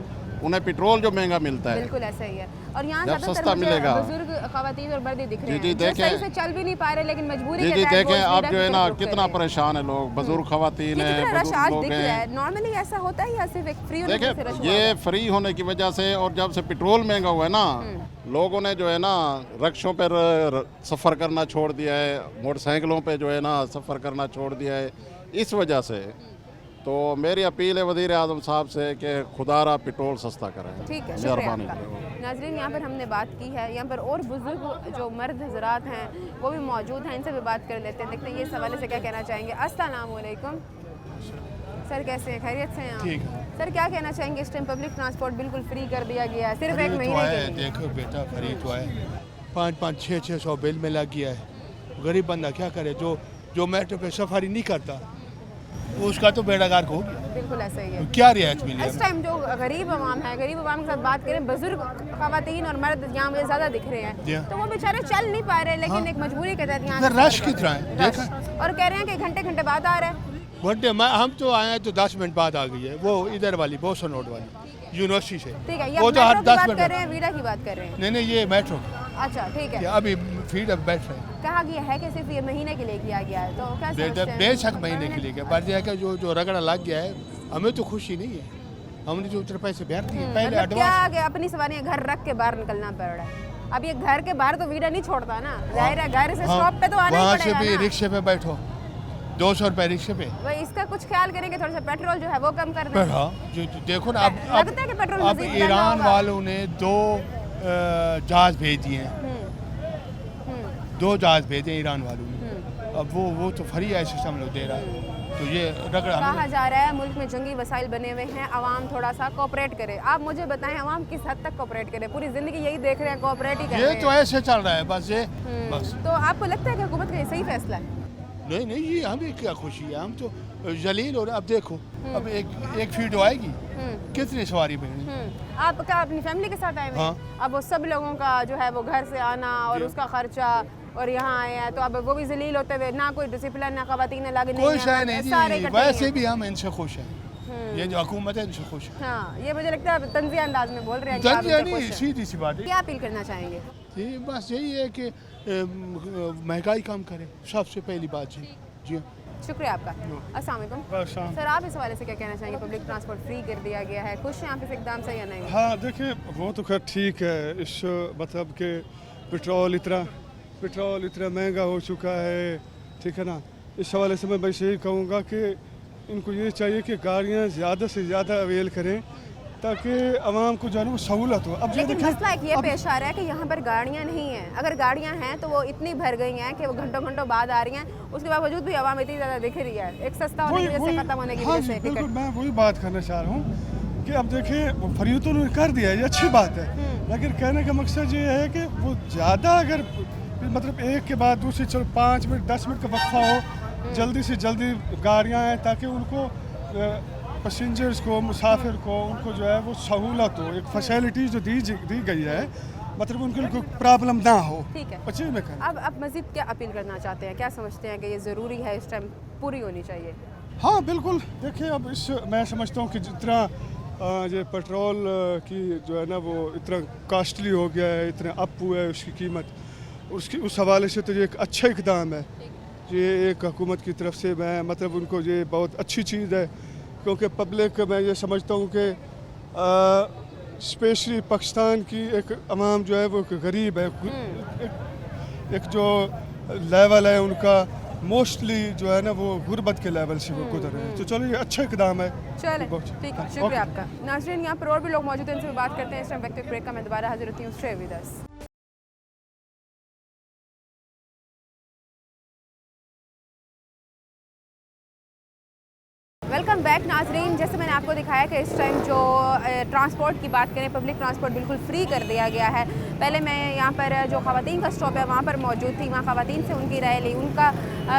उन्हें पेट्रोल जो महंगा मिलता है। बिल्कुल ऐसा ही है। और यहाँ जब ज़्यादातर सस्ता मुझे मिलेगा। बुजुर्ग ख़वातीन और मर्द दिख रहे जी, हैं जो देखें। सही से चल भी नहीं पा रहे, लेकिन मजबूरी जी के तहत देखें, वो अब वीडा जो है की ना तरफ रुक कितना गए हैं। परेशान है लोग, बुजुर्ग खवातीन ये हैं, कितना रश बुजुर्ग आज लोग दिख रहा है। हैं। नॉर्मली ऐसा होता है या सिर्फ एक फ्री होने की वजह से रश देखिए हुआ ये है? फ्री होने की वजह से, और जब से पेट्रोल महंगा हुआ है ना, लोगों ने जो है ना रक्षों पर सफ़र करना छोड़ दिया है, मोटरसाइकिलों पे जो है ना सफ़र करना छोड़ दिया है, इस वजह से। तो मेरी अपील है वज़ीर आज़म साहब से कि खुदारा पेट्रोल सस्ता करें। ठीक है, शुक्रिया मेहरबानी आपका। नाज़रीन, यहाँ पर हमने बात की है, यहाँ पर और बुजुर्ग जो मर्द हजरात हैं वो भी मौजूद हैं, इनसे भी बात कर लेते हैं, देखते हैं ये इस हवाले से क्या कहना चाहेंगे। अस्सलाम वालेकुम सर, कैसे हैं? खैरियत से हैं आप? ठीक है सर, क्या कहना चाहेंगे? इस टाइम पब्लिक ट्रांसपोर्ट बिल्कुल फ्री कर दिया गया है, सिर्फ एक महीने के लिए। देखो बेटा, फ्री तो है, 500-600 बिल में लग गया है। गरीब बंदा क्या करे, जो मेट्रो पे सफारी नहीं करता उसका तो बेड़ागार हो गया। बिल्कुल ऐसा ही है। क्या रियायत मिली इस टाइम जो गरीब आवाम है, गरीब आवाम के साथ बात करें, बुजुर्ग खवातीन और मर्द यहाँ मुझे ज़्यादा दिख रहे हैं, तो वो बेचारे चल नहीं पा रहे, लेकिन एक मजबूरी के तहत यहाँ रश कितना है देखा, और कह रहे हैं कि घंटे घंटे बाद आ रहा है। घंटे हम तो आए हैं तो 10 मिनट बाद आ गई है। वो इधर वाली बोसन रोड वाली यूनिवर्सिटी से, ठीक है, ये वो आप तो हर मेट्रो की 10 बात मिनट कर रहे हैं, वीडा की बात कर रहे हैं? नहीं, ये मेट्रो अच्छा, ठीक है। अभी फीड अब बैठ रहे हैं। कहा गया है कि सिर्फ ये महीने के लिए किया गया है, तो क्या समझते हैं? बेशक महीने के लिए, पर यह है जो रगड़ा लग गया है, हमें तो खुशी नहीं है। हमने जो उतने पैसे भर दिए पहले मतलब क्या एडवांस। कि अपनी सवारियां घर रख के बाहर निकलना पड़ रहा है। अब ये घर के बाहर तो वीडा नहीं छोड़ता ना, जाहिर है घर से स्टॉप पे तो आना ही वहाँ से पड़ेगा भी ना। रिक्शे पे बैठो, 200 रुपये रिक्शे पे। वही इसका कुछ ख्याल करेंगे, थोड़ा सा पेट्रोल जो है वो कम कर दें। हाँ, जो देखो ना, लगता है कि पेट्रोल अब मज़ीद महंगा ईरान होगा। वालों ने 2 जहाज भेज दिए हैं, 2 जहाज भेजे ईरान वालों ने। अब वो तो फ्री है सिस्टम लोग दे रहा है, तो ये रगड़ा कहा जा रहा है मुल्क में जंगी वसाइल बने हुए हैं, आवाम थोड़ा सा कोऑपरेट करे। आप मुझे बताएं, आवाम किस हद तक कोऑपरेट करे? पूरी जिंदगी यही देख रहे हैं, कोऑपरेट ही कर रहे ये हैं। तो ऐसे चल रहा है बस ये बस। तो आपको लगता है कि हुकूमत का ये सही फैसला है? नहीं, ये हमें क्या खुशी है, हम तो जलील। और अब देखो, अब एक फीड आएगी, कितनी सवारी बढ़ी। आप क्या अपनी फैमिली के साथ आए हुए हैं? हाँ। अब वो सब लोगों का जो है वो घर से आना और उसका खर्चा, और यहाँ आए हैं तो अब वो भी जलील होते हुए, ना कोई डिसिप्लिन, ना ख़वातीन लागू कोई शायद नहीं सारे जी, इकट्ठे ही वैसे हैं। भी हम इनसे खुश हैं। ये जो हुकूमत है इनसे खुश है। हाँ, ये मुझे लगता है तंज़िया अंदाज में बोल रहे हैं कि आप तंज़िया इनसे नहीं, खुश हैं। सीधी सी बात है। क्या अपील करना चाहेंगे? ये बस यही है कि महंगाई कम करें, सबसे पहली बात जी। शुक्रिया आपका। अस्सलाम वालेकुम सर, आप इस हवाले से क्या कहना चाहेंगे? पब्लिक ट्रांसपोर्ट फ्री कर दिया गया है, खुश हैं आप इस इकदाम से या नहीं? हाँ, देखिए वो तो खैर ठीक है। इस मतलब कि पेट्रोल इतना महंगा हो चुका है, ठीक है ना। इस हवाले से मैं बस यही कहूँगा कि इनको ये चाहिए कि गाड़ियाँ ज़्यादा से ज़्यादा अवेल करें, ताकि आवाम को जो है ना वो सहूलत हो। अब लेकिन मसला एक ये पेश आ रहा है कि यहाँ पर गाड़ियाँ नहीं हैं। अगर गाड़ियाँ हैं तो वो इतनी भर गई हैं कि वो घंटों घंटों बाद आ रही हैं, उसके बावजूद भी आवाम इतनी ज़्यादा दिख रही है, एक सस्ता होने की वजह से, ख़त्म होने की हाँ वजह जी, से बिल्कुल, टिकट। मैं वही बात करना चाह रहा हूँ कि अब देखिए फ्री तो उन्होंने कर दिया है, ये अच्छी बात है, लेकिन कहने का मकसद ये है कि वो ज़्यादा अगर मतलब एक के बाद दूसरी, चलो 5 मिनट 10 मिनट का वक्फा हो, जल्दी से जल्दी गाड़ियाँ आएँ, ताकि उनको पैसेंजर्स को, मुसाफिर को, उनको जो है वो सहूलत हो, एक फैसिलिटी जो दी गई है, मतलब उनको कोई प्रॉब्लम ना हो। ठीक है। पच्चीस में कर। अब आप मज़ीद क्या अपील करना चाहते हैं, क्या समझते हैं कि ये ज़रूरी है, इस टाइम पूरी होनी चाहिए? हाँ बिल्कुल, देखिए अब इस मैं समझता हूँ कि जितना ये पेट्रोल की जो है ना वो इतना कॉस्टली हो गया है, इतना अप हुआ है उसकी कीमत, उसकी उस हवाले से तो ये एक अच्छा इकदाम है। ये एक हुकूमत की तरफ से मैं मतलब उनको ये बहुत अच्छी चीज़ है, क्योंकि पब्लिक मैं ये समझता हूँ कि स्पेशली पाकिस्तान की एक अवाम जो है वो गरीब है, एक जो लेवल है उनका मोस्टली जो है ना वो गुर्बत के लेवल से वो गुजर रहे हैं। तो चलो ये अच्छा इकदाम है। चले ठीक है, शुक्रिया आपका। नाज़रीन यहाँ पर और भी लोग मौजूद हैं, इनसे भी बात करते हैं। इस टाइम वक्त ब्रेक का मैं दोबारा हाजिर होती हूँ। Stay with us. Welcome back नाजरीन। जैसे मैंने आपको दिखाया कि इस टाइम जो ट्रांसपोर्ट की बात करें, पब्लिक ट्रांसपोर्ट बिल्कुल फ्री कर दिया गया है। पहले मैं यहाँ पर जो ख़वातीन का स्टॉप है वहाँ पर मौजूद थी, वहाँ ख़वातीन से उनकी राय ली, उनका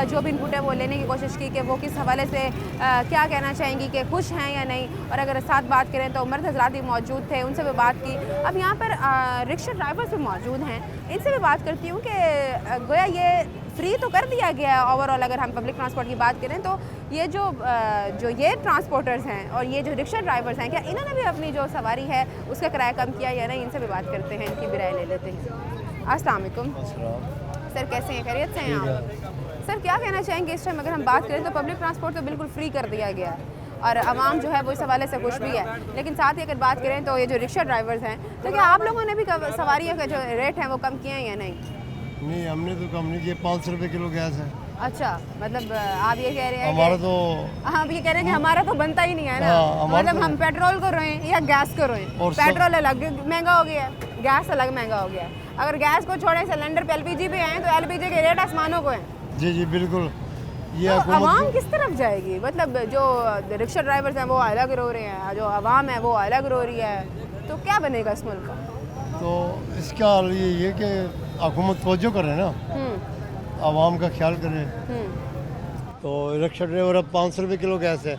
जो भी इनपुट है वो लेने की कोशिश की कि वो किस हवाले से क्या कहना चाहेंगी, कि खुश हैं या नहीं। और अगर साथ बात करें तो मर्द हज़रात भी मौजूद थे, उनसे भी बात की। अब यहाँ पर रिक्शा ड्राइवर्स भी मौजूद हैं, इनसे भी बात करती हूँ कि गोया ये फ्री तो कर दिया गया है ओवरऑल। अगर हम पब्लिक ट्रांसपोर्ट की बात करें तो ये जो ये ट्रांसपोर्टर्स हैं और ये जो रिक्शा ड्राइवर्स हैं, क्या इन्होंने भी अपनी जो सवारी है उसका किराया कम किया या नहीं? इनसे भी बात करते हैं, इनकी भी राय ले लेते हैं। अस्सलाम वालेकुम सर, कैसे हैं? खैरियत से हैं आप? सर क्या कहना चाहेंगे इस टाइम अगर हम बात करें तो पब्लिक ट्रांसपोर्ट तो बिल्कुल फ्री कर दिया गया है और आवाम जो है वो इस हवाले से खुश भी है, लेकिन साथ ही अगर बात करें तो ये जो रिक्शा ड्राइवर्स हैं, तो क्या आप लोगों ने भी सवारियों का जो रेट है वो कम किए हैं या नहीं? नहीं, हमने तो कम नहीं किया। 500 रुपये किलो गैस है। अच्छा, मतलब आप ये कह रहे हैं हमारा तो आप ये कह रहे हैं कि हमारा तो बनता ही नहीं है ना। हाँ, मतलब तो हम पेट्रोल को रोएं या गैस को रोएं, पेट्रोल अलग महंगा हो गया है, गैस अलग महंगा हो गया है। अगर गैस को छोड़ें, सिलेंडर पे एलपीजी पे आए तो एलपीजी के रेट आसमानों को हैं। जी जी बिल्कुल। ये तो आवाम किस तरफ जाएगी? मतलब जो रिक्शा ड्राइवर्स हैं वो अलग रो रहे हैं, जो आवाम है वो अलग रो रही है, तो क्या बनेगा इस मुल्क का? तो इसका ये कि हुकूमत तवज्जो करे ना, आवाम का ख्याल करे। तो रिक्शा ड्राइवर अब 500 रुपये किलो गैस है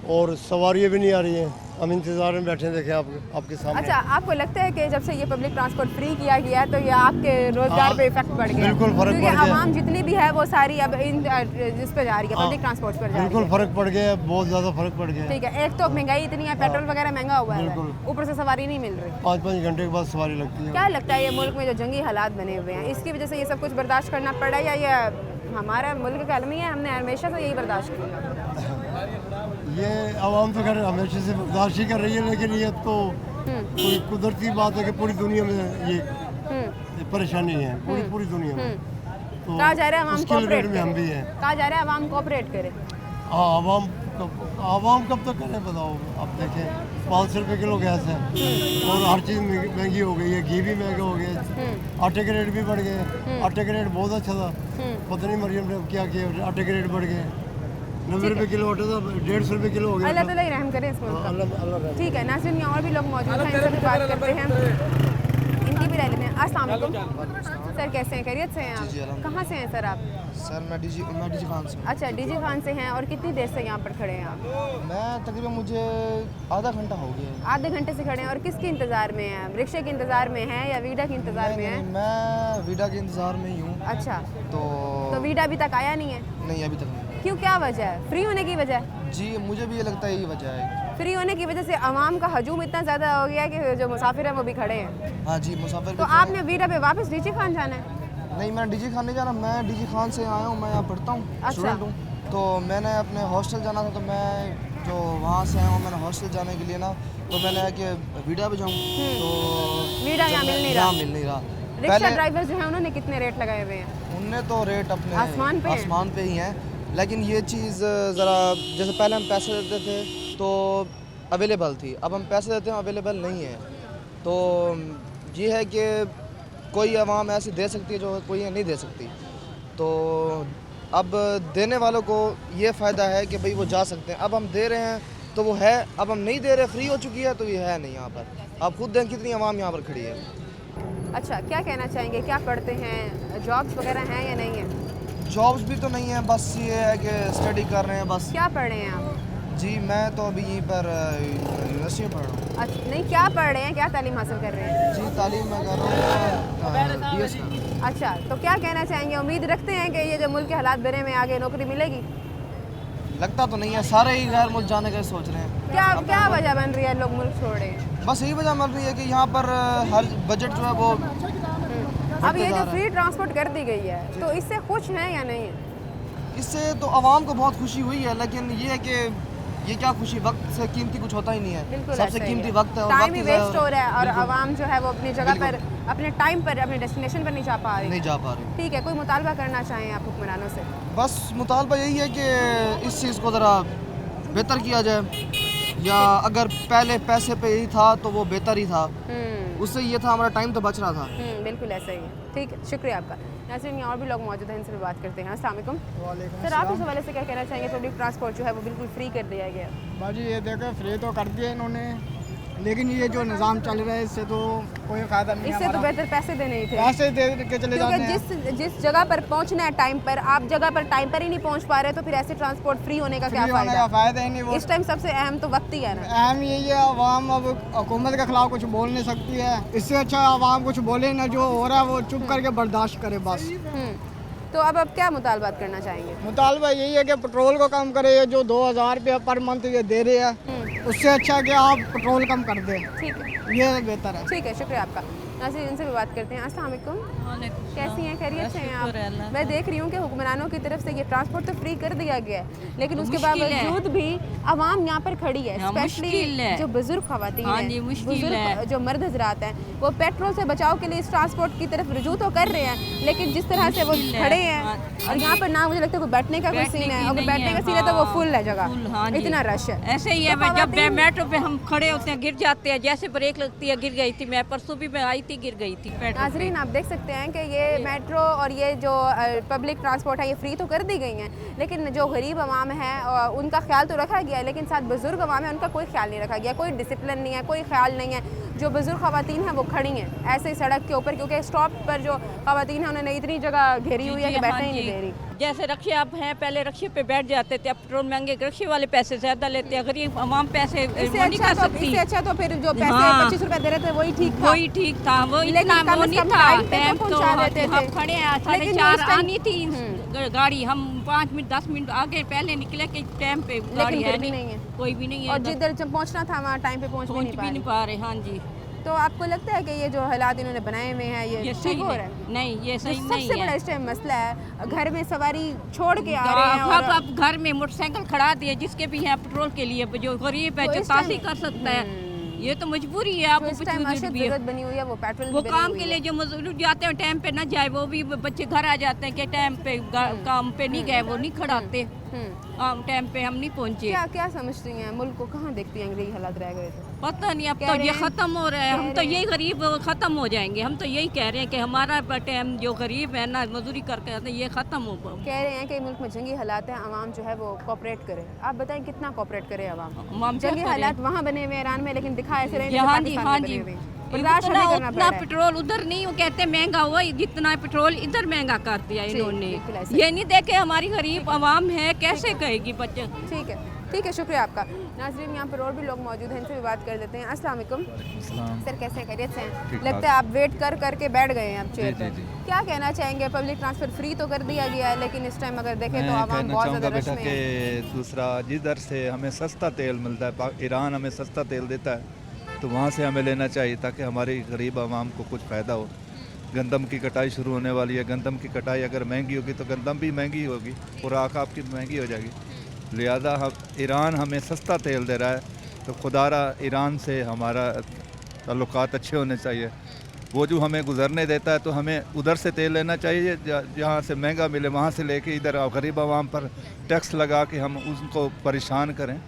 और सवारियाँ भी नहीं आ रही हैं, हम इंतज़ार में बैठे हैं। देखें आपके सामने। अच्छा, आपको लगता है कि जब से ये पब्लिक ट्रांसपोर्ट फ्री किया गया है तो ये आपके रोजगार पे इफेक्ट पड़ गया? बिल्कुल फर्क पड़ गया। आवाम जितनी भी है वो सारी अब इन जिस पे जा रही है, पब्लिक ट्रांसपोर्ट पर जा रही है। बिल्कुल फ़र्क पड़ गया, बहुत ज़्यादा फ़र्क पड़ गया। ठीक है, एक तो महंगाई इतनी है, पेट्रोल वगैरह महंगा हुआ है, ऊपर से सवारी नहीं मिल रही। 5-5 घंटे के बाद सवारी लगती है। क्या लगता है ये मुल्क में जो जंगी हालात बने हुए हैं, इसकी वजह से ये सब कुछ बर्दाश्त करना पड़ा या ये हमारा मुल्क का अलमी है, हमने हमेशा से यही बर्दाश्त किया? ये आवाम तो खैर हमेशा से बर्दाश्त ही कर रही है, लेकिन ये तो कोई कुदरती बात है कि पूरी दुनिया में ये परेशानी है, पूरी दुनिया में। तो कहा जा रहा है आवाम कोऑपरेट में हम भी हैं। कहा जा रहा है आवाम कोऑपरेट करे। हाँ, आवाम कब तक करें बताओ। अब देखें 500 रुपये किलो गैस है और हर चीज़ महंगी हो गई है, घी भी महंगा हो गया, आटे के रेट भी बढ़ गए। आटे के रेट बहुत अच्छा था, पता नहीं मरियम ने क्या किया, आटे के रेट बढ़ गए। 90 रुपये किलो आटा था, 150 रुपये किलो हो गया। अल्लाह ताला ही रहम करे इस मुल्क पर। ठीक है नाज़रीन, यहाँ और भी लोग मौजूद हैं, इनसे भी बात करते हैं, इनकी भी राय लेते हैं। अस्सलाम वालेकुम सर, कैसे हैं? खैरियत से हैं आप? कहाँ से हैं सर आप? सर मैं डीजी खान से। अच्छा, डीजी खान से हैं। और कितनी देर से यहाँ पर खड़े हैं आप? मैं तकरीबन मुझे आधा घंटा हो गया। आधे घंटे से खड़े हैं। और किसके इंतज़ार में हैं? रिक्शे के इंतज़ार में हैं या वीडा के इंतज़ार में हैं? मैं वीडा के इंतज़ार में ही हूँ। अच्छा, तो वीडा अभी तक आया नहीं है? नहीं, अभी तक नहीं। क्यों, क्या वजह है? फ्री होने की वजह? जी मुझे भी ये लगता है, यही वजह है। फ्री होने की वजह से आवाम का हजूम इतना ज़्यादा हो गया कि जो मुसाफिर हैं वो भी खड़े हैं। हाँ जी, मुसाफिर। तो आपने वीडा पे वापस डीजी खान जाना है? नहीं, मैं डीजी खान नहीं जाना, मैं डीजी खान से आया हूँ, मैं यहाँ पढ़ता हूँ, स्टूडेंट हूँ। तो मैंने अपने हॉस्टल जाना था, तो मैं जो वहाँ से आया हूँ, मैंने हॉस्टल जाने के लिए ना, तो मैंने कि वीडा पे जाऊँ, तो वीडा यहाँ मिल नहीं रहा। रिक्शा ड्राइवर जो है उन्होंने कितने रेट लगाए हुए हैं? उनने तो रेट अपने आसमान पे ही हैं। लेकिन ये चीज़ ज़रा, जैसे पहले हम पैसे देते थे तो अवेलेबल थी, अब हम पैसे देते हैं अवेलेबल नहीं है। तो ये है कि कोई आवाम ऐसी दे सकती है जो कोई नहीं दे सकती। तो अब देने वालों को ये फ़ायदा है कि भाई वो जा सकते हैं। अब हम दे रहे हैं तो वो है, अब हम नहीं दे रहे, फ्री हो चुकी है, तो ये है नहीं यहाँ पर। आप खुद देखें कितनी आवाम यहाँ पर खड़ी है। अच्छा, क्या कहना चाहेंगे? क्या पढ़ते हैं? जॉब्स वगैरह हैं या नहीं है? जॉब्स भी तो नहीं है, बस ये है कि स्टडी कर रहे हैं बस। क्या पढ़ रहे हैं आप? जी मैं तो अभी यहीं पर यूनिवर्सिटी में पढ़ रहा हूँ। अच्छा, नहीं क्या पढ़ रहे हैं, क्या तालीम हासिल कर रहे हैं? जी तालीम मैं कर रहा हूँ BS का। अच्छा, तो क्या कहना चाहेंगे, उम्मीद रखते हैं कि ये जो मुल्क के हालात बने में आगे नौकरी मिलेगी? लगता तो नहीं है, सारे ही गैर मुल्क जाने का सोच रहे हैं। क्या वजह बन रही है लोग मुल्क छोड़ रहे हैं? बस यही वजह बन रही है कि यहाँ पर हर बजट जो है वो अब ये जो फ्री ट्रांसपोर्ट कर दी गई है तो इससे खुश हैं या नहीं? इससे तो आवाम को बहुत खुशी हुई है, लेकिन ये है कि ये क्या खुशी, वक्त से कीमती कुछ होता ही नहीं है। सबसे कीमती वक्त है और टाइम ही वक्त वेस्ट हो रहा है और आवाम जो है वो अपनी जगह पर अपने टाइम पर अपने डेस्टिनेशन पर नहीं जा पा रही। ठीक है, कोई मुतालबा करना चाहें आप हुक्मरानों से? बस मुतालबा यही है कि इस चीज़ को ज़रा बेहतर किया जाए, या अगर पहले पैसे पे ही था तो वो बेहतर ही था, उससे ये था हमारा टाइम तो बच रहा था। बिल्कुल ऐसा ही है। ठीक है, शुक्रिया आपका। नाज़रीन यहाँ और भी लोग मौजूद हैं, इनसे भी बात करते हैं। अस्सलाम वालेकुम। सर, आप इस हवाले से क्या कहना चाहेंगे? पब्लिक ट्रांसपोर्ट जो है वो बिल्कुल फ्री कर दिया गया। बाजी ये देखो फ्री तो कर दिया इन्होंने, लेकिन ये जो निज़ाम चल रहा है इससे तो कोई फ़ायदा नहीं है। इससे तो बेहतर पैसे देने ही थे। पैसे दे के चले जाते हैं। क्योंकि जिस जगह पर पहुंचना है टाइम पर, आप जगह पर टाइम पर ही नहीं पहुंच पा रहे, तो फिर ऐसे ट्रांसपोर्ट फ्री होने का क्या फ़ायदा ही नहीं। वो इस टाइम सबसे अहम तो वक्त ही है ना। अहम यही है, आवाम अब हुकूमत के खिलाफ कुछ बोल नहीं सकती है, इससे अच्छा आवाम कुछ बोले ना, जो हो रहा है वो चुप करके बर्दाश्त करे बस। तो अब आप क्या मुतालबात करना चाहेंगे? मुतालबा यही है कि पेट्रोल को कम करे, जो 2000 रुपया पर मंथ ये दे रहे हैं, उससे अच्छा कि आप पेट्रोल कम कर दें। ठीक है, ये बेहतर है। ठीक है, शुक्रिया आपका। नाज़रीन इनसे भी बात करते हैं। अस्सलाम वालेकुम, कैसी हैं, खैरियत से हैं आप? मैं देख रही हूँ कि हुक्मरानों की तरफ से ये ट्रांसपोर्ट तो फ्री कर दिया गया है, लेकिन उसके बावजूद भी आवाम यहाँ पर खड़ी है, स्पेशली जो बुजुर्ग खवातीन हैं, बुजुर्ग जो मर्द हजरात हैं, वो पेट्रोल से बचाव के लिए इस ट्रांसपोर्ट की तरफ रुजू तो कर रहे हैं, लेकिन जिस तरह से वो खड़े हैं और यहाँ पर ना मुझे लगता है कोई बैठने का कोई सीन है, अगर बैठने का सीन है तो वो फुल है जगह, इतना रश है। ऐसे ही है, जब मेट्रो पे हम खड़े होते हैं गिर जाते हैं, जैसे ब्रेक लगती है गिर गई थी, मैं परसों भी मैं आई थी गिर गई थी। नाज़रीन आप देख सकते हैं कि ये मेट्रो और ये जो पब्लिक ट्रांसपोर्ट है ये फ्री तो कर दी गई हैं, लेकिन जो गरीब आवाम है उनका ख्याल तो रखा गया है, लेकिन साथ बुजुर्ग आवाम है उनका कोई ख्याल नहीं रखा गया, कोई डिसिप्लिन नहीं है, कोई ख्याल नहीं है। जो बुजुर्ग खवातीन हैं वो खड़ी हैं ऐसे ही सड़क के ऊपर, क्योंकि स्टॉप पर जो खवातीन हैं उन्होंने इतनी जगह घेरी हुई है कि बैठने ही नहीं दे रही। जैसे रक्शे आप हैं, पहले रक्शे पे बैठ जाते थे, अब पेट्रोल महंगे, रक्शे वाले पैसे ज़्यादा लेते हैं, गरीब आवाम पैसे नहीं कर सकती। इससे अच्छा तो फिर जो पैसे 25 रुपए दे रहे थे वही ठीक था, वही ठीक था, वो इतना वो नहीं था। टाइम तो हम खड़े हैं, 4:30 आनी थी गाड़ी, हम 5 मिनट 10 मिनट आगे पहले निकले के टाइम पे गाड़ी है नहीं है, कोई भी नहीं है, और जिधर जब पहुंचना था वहाँ टाइम पे पहुंच भी नहीं पा रहे। हाँ जी, तो आपको लगता है कि ये जो हालात इन्होंने बनाए हुए हैं ये ठीक हो रहा है? नहीं, ये सही नहीं है। सबसे बड़ा इस टाइम मसला है, घर में सवारी छोड़ के आ रहे हैं, अब घर में मोटरसाइकिल खड़ा दिए जिसके भी हैं पेट्रोल के लिए, जो गरीब है जो तासी कर सकता है, ये तो मजबूरी है। आप जरूरत बनी हुई है, वो पेट्रोल वो काम के लिए जो मजदूर जाते हैं टाइम पे ना जाए, वो भी बच्चे घर आ जाते हैं कि टाइम पे काम पे नहीं गए, वो नहीं खड़ाते, टाइम पे हम नहीं पहुंचे। क्या समझती हैं, मुल्क को कहाँ देखती हैं यही हालात रह गए? पता नहीं, अब तो ये ख़त्म हो रहा है, हम तो यही गरीब ख़त्म हो जाएंगे, हम तो यही कह रहे हैं कि हमारा टाइम जो गरीब है ना मजदूरी करके आते ये ख़त्म हो। कह रहे हैं कि मुल्क में जंगी हालात है, आवाम जो है वो कोऑपरेट करे। आप बताएं कितना कोऑपरेट करे आवाम? जंगी हालात वहाँ बने हुए ईरान में, लेकिन दिखा ऐसे रहे हाँ जी, उतना पेट्रोल उधर नहीं, वो कहते महंगा हुआ, जितना पेट्रोल इधर महंगा कर दिया इन्होंने, ये नहीं देखे हमारी गरीब आवाम है कैसे कहेगी बच्चे। ठीक है, शुक्रिया आपका। नाज़रीन यहाँ पर और भी लोग मौजूद हैं, इनसे भी बात कर लेते हैं। अस्सलाम वालेकुम सर, कैसे खैरियत से हैं? लगता है आप वेट कर करके बैठ गए हैं आप चेयर पर, क्या कहना चाहेंगे? पब्लिक ट्रांसपोर्ट फ्री तो कर दिया गया है, लेकिन इस टाइम अगर देखें तो आवाम बहुत ज़्यादा रश में है। दूसरा, जिधर से हमें सस्ता तेल मिलता है, ईरान हमें सस्ता तेल देता है, तो वहाँ से हमें लेना चाहिए ताकि हमारी गरीब आवाम को कुछ फ़ायदा हो। गंदम की कटाई शुरू होने वाली है, गंदम की कटाई अगर महंगी होगी तो गंदम भी महंगी होगी, खुराक आपकी महंगी हो जाएगी, लिहाजा हम ईरान हमें सस्ता तेल दे रहा है, तो खुदारा ईरान से हमारा ताल्लुकात अच्छे होने चाहिए। वो जो हमें गुजरने देता है तो हमें उधर से तेल लेना चाहिए, जहाँ से महंगा मिले वहाँ से लेके इधर गरीब आवाम पर टैक्स लगा के हम उनको परेशान करें,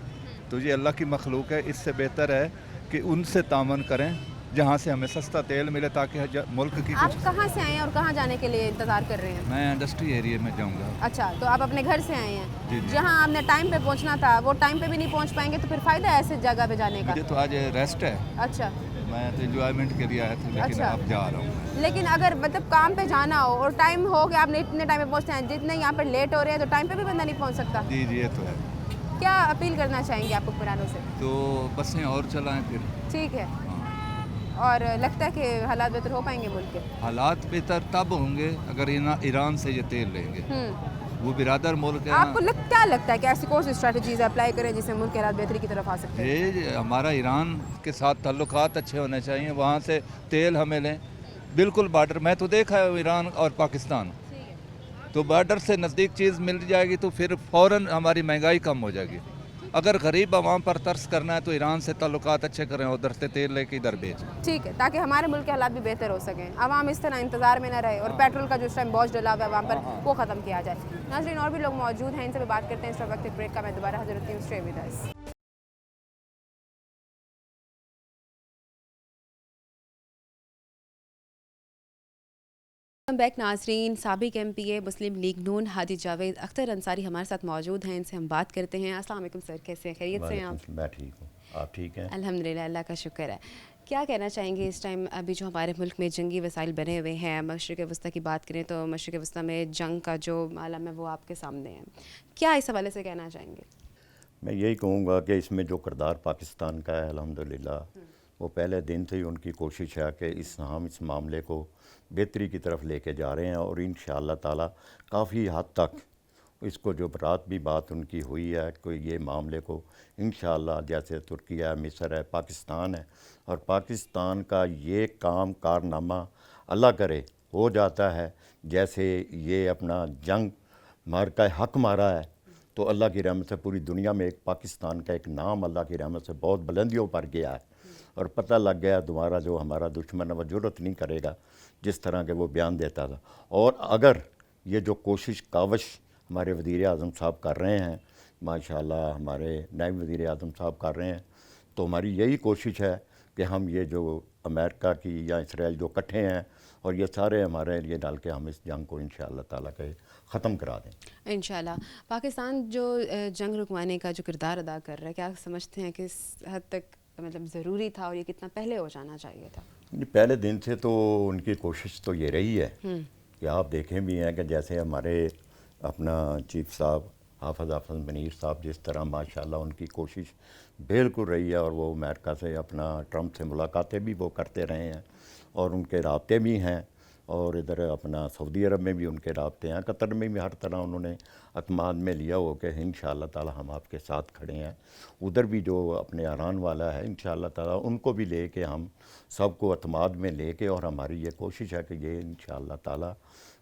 तो ये अल्लाह की मखलूक है। इससे बेहतर है कि उनसे तामन करें जहाँ से हमें सस्ता तेल मिले, ताकि मुल्क की। आप कहाँ से आए हैं और कहाँ जाने के लिए इंतज़ार कर रहे हैं? मैं इंडस्ट्री एरिया में जाऊँगा। अच्छा, तो आप अपने घर से आए हैं? जहाँ आपने टाइम पे पहुँचना था वो टाइम पे भी नहीं पहुँच पाएंगे, तो फिर फ़ायदा है ऐसे जगह पे जाने का? मुझे तो आज रेस्ट है। अच्छा, मैं तो एंजॉयमेंट के लिए आया था, लेकिन अब जा रहा हूँ। लेकिन अगर मतलब काम पे जाना हो और टाइम हो गया, आपने इतने टाइम पे पहुँचते हैं, जितने यहाँ पर लेट हो रहे हैं, तो टाइम पे भी बंदा नहीं पहुँच सकता। जी, ये तो है। क्या अपील करना चाहेंगे आप हुक्मरानों से? तो बसें और चलाएं फिर। ठीक है। और लगता है कि हालात बेहतर हो पाएंगे मुल्क के? हालात बेहतर तब होंगे अगर ईरान से ये तेल लेंगे। वो बिरादर मुल्क है। आपको क्या लगता है कि ऐसी कौन सी स्ट्रेटजीज अप्लाई करें जिससे मुल्क के हालात बेहतरी की तरफ आ सकते हैं? ये हमारा ईरान के साथ ताल्लुकात अच्छे होने चाहिए, वहाँ से तेल हमें लें। बिल्कुल बॉर्डर, मैं तो देखा है ईरान और पाकिस्तान, तो बॉर्डर से नज़दीक चीज़ मिल जाएगी तो फिर फ़ौरन हमारी महंगाई कम हो जाएगी। अगर गरीब आवाम पर तरस करना है तो ईरान से ताल्लुकात अच्छे करें, उधर से तेल लेके इधर बेच। ठीक है, ताकि हमारे मुल्क के हालात भी बेहतर हो सकें, आवाम इस तरह इंतजार में न रहे और पेट्रोल का जो इस टाइम बोझ डला हुआ है आवाम पर वो ख़त्म किया जाए। नाज़रीन, और भी लोग मौजूद हैं, इनसे भी बात करते हैं। इस वक्त ब्रेक का मैं दोबारा हाजिर होती हूँ। Stay with us. बैक नाजरीन, साबिक MPA मुस्लिम लीग नून हाजी जावेद अख्तर अंसारी हमारे साथ मौजूद हैं, इनसे हम बात करते हैं। अस्सलाम वालेकुम सर, कैसे हैं? खैरियत से हैं आप? मैं ठीक हूँ, आप ठीक हैं? अल्हम्दुलिल्लाह, अल्लाह का शुक्र है। क्या कहना चाहेंगे इस टाइम अभी जो हमारे मुल्क में जंगी वसाइल बने हुए हैं? मशरिक़ वस्ता की बात करें तो मशरिक़ वस्ता में जंग का जो आलम है वो आपके सामने है, क्या इस हवाले से कहना चाहेंगे? मैं यही कहूँगा कि इसमें जो किरदार पाकिस्तान का है अल्हम्दुलिल्लाह, वो पहले दिन से ही उनकी कोशिश है कि हम इस मामले को बेहतरी की तरफ लेके जा रहे हैं और इंशाअल्लाह ताला काफ़ी हद तक इसको जो रात भी बात उनकी हुई है कोई ये मामले को इंशाअल्लाह, जैसे तुर्की है, मिस्र है, पाकिस्तान है, और पाकिस्तान का ये काम कारनामा अल्लाह करे हो जाता है, जैसे ये अपना जंग मार का हक मारा है, तो अल्लाह की रहमत से पूरी दुनिया में एक पाकिस्तान का एक नाम अल्लाह की रहमत से बहुत बुलंदियों पर गया है और पता लग गया दोबारा जो हमारा दुश्मन है वो ज़रूरत नहीं करेगा जिस तरह के वो बयान देता था। और अगर ये जो कोशिश कावश हमारे वज़ीर आज़म साहब कर रहे हैं, माशाल्लाह हमारे नायब वज़ीर आज़म साहब कर रहे हैं, तो हमारी यही कोशिश है कि हम ये जो अमेरिका की या इसराइल जो इकट्ठे हैं और ये सारे हमारे लिए डाल के हम इस जंग को इंशाअल्लाह ताला के ख़त्म करा दें इंशाअल्लाह। पाकिस्तान जो जंग रुकवाने का जो किरदार अदा कर रहा है, क्या समझते हैं कि इस हद तक मतलब ज़रूरी था और ये कितना पहले हो जाना चाहिए था? पहले दिन से तो उनकी कोशिश तो ये रही है कि आप देखें भी हैं कि जैसे हमारे अपना चीफ साहब हाफ़िज़ मनीर साहब जिस तरह माशाल्लाह उनकी कोशिश बिल्कुल रही है और वो अमेरिका से अपना ट्रंप से मुलाकातें भी वो करते रहे हैं और उनके राब्ते भी हैं और इधर अपना सऊदी अरब में भी उनके राब्ते हैं, कतर में भी हर तरह उन्होंने अतमाद में लिया हो कि इंशाअल्लाह ताला हम आपके साथ खड़े हैं। उधर भी जो अपने ईरान वाला है इंशाअल्लाह ताला उनको भी ले के हम सबको अतमाद में ले के और हमारी ये कोशिश है कि ये इंशाअल्लाह ताला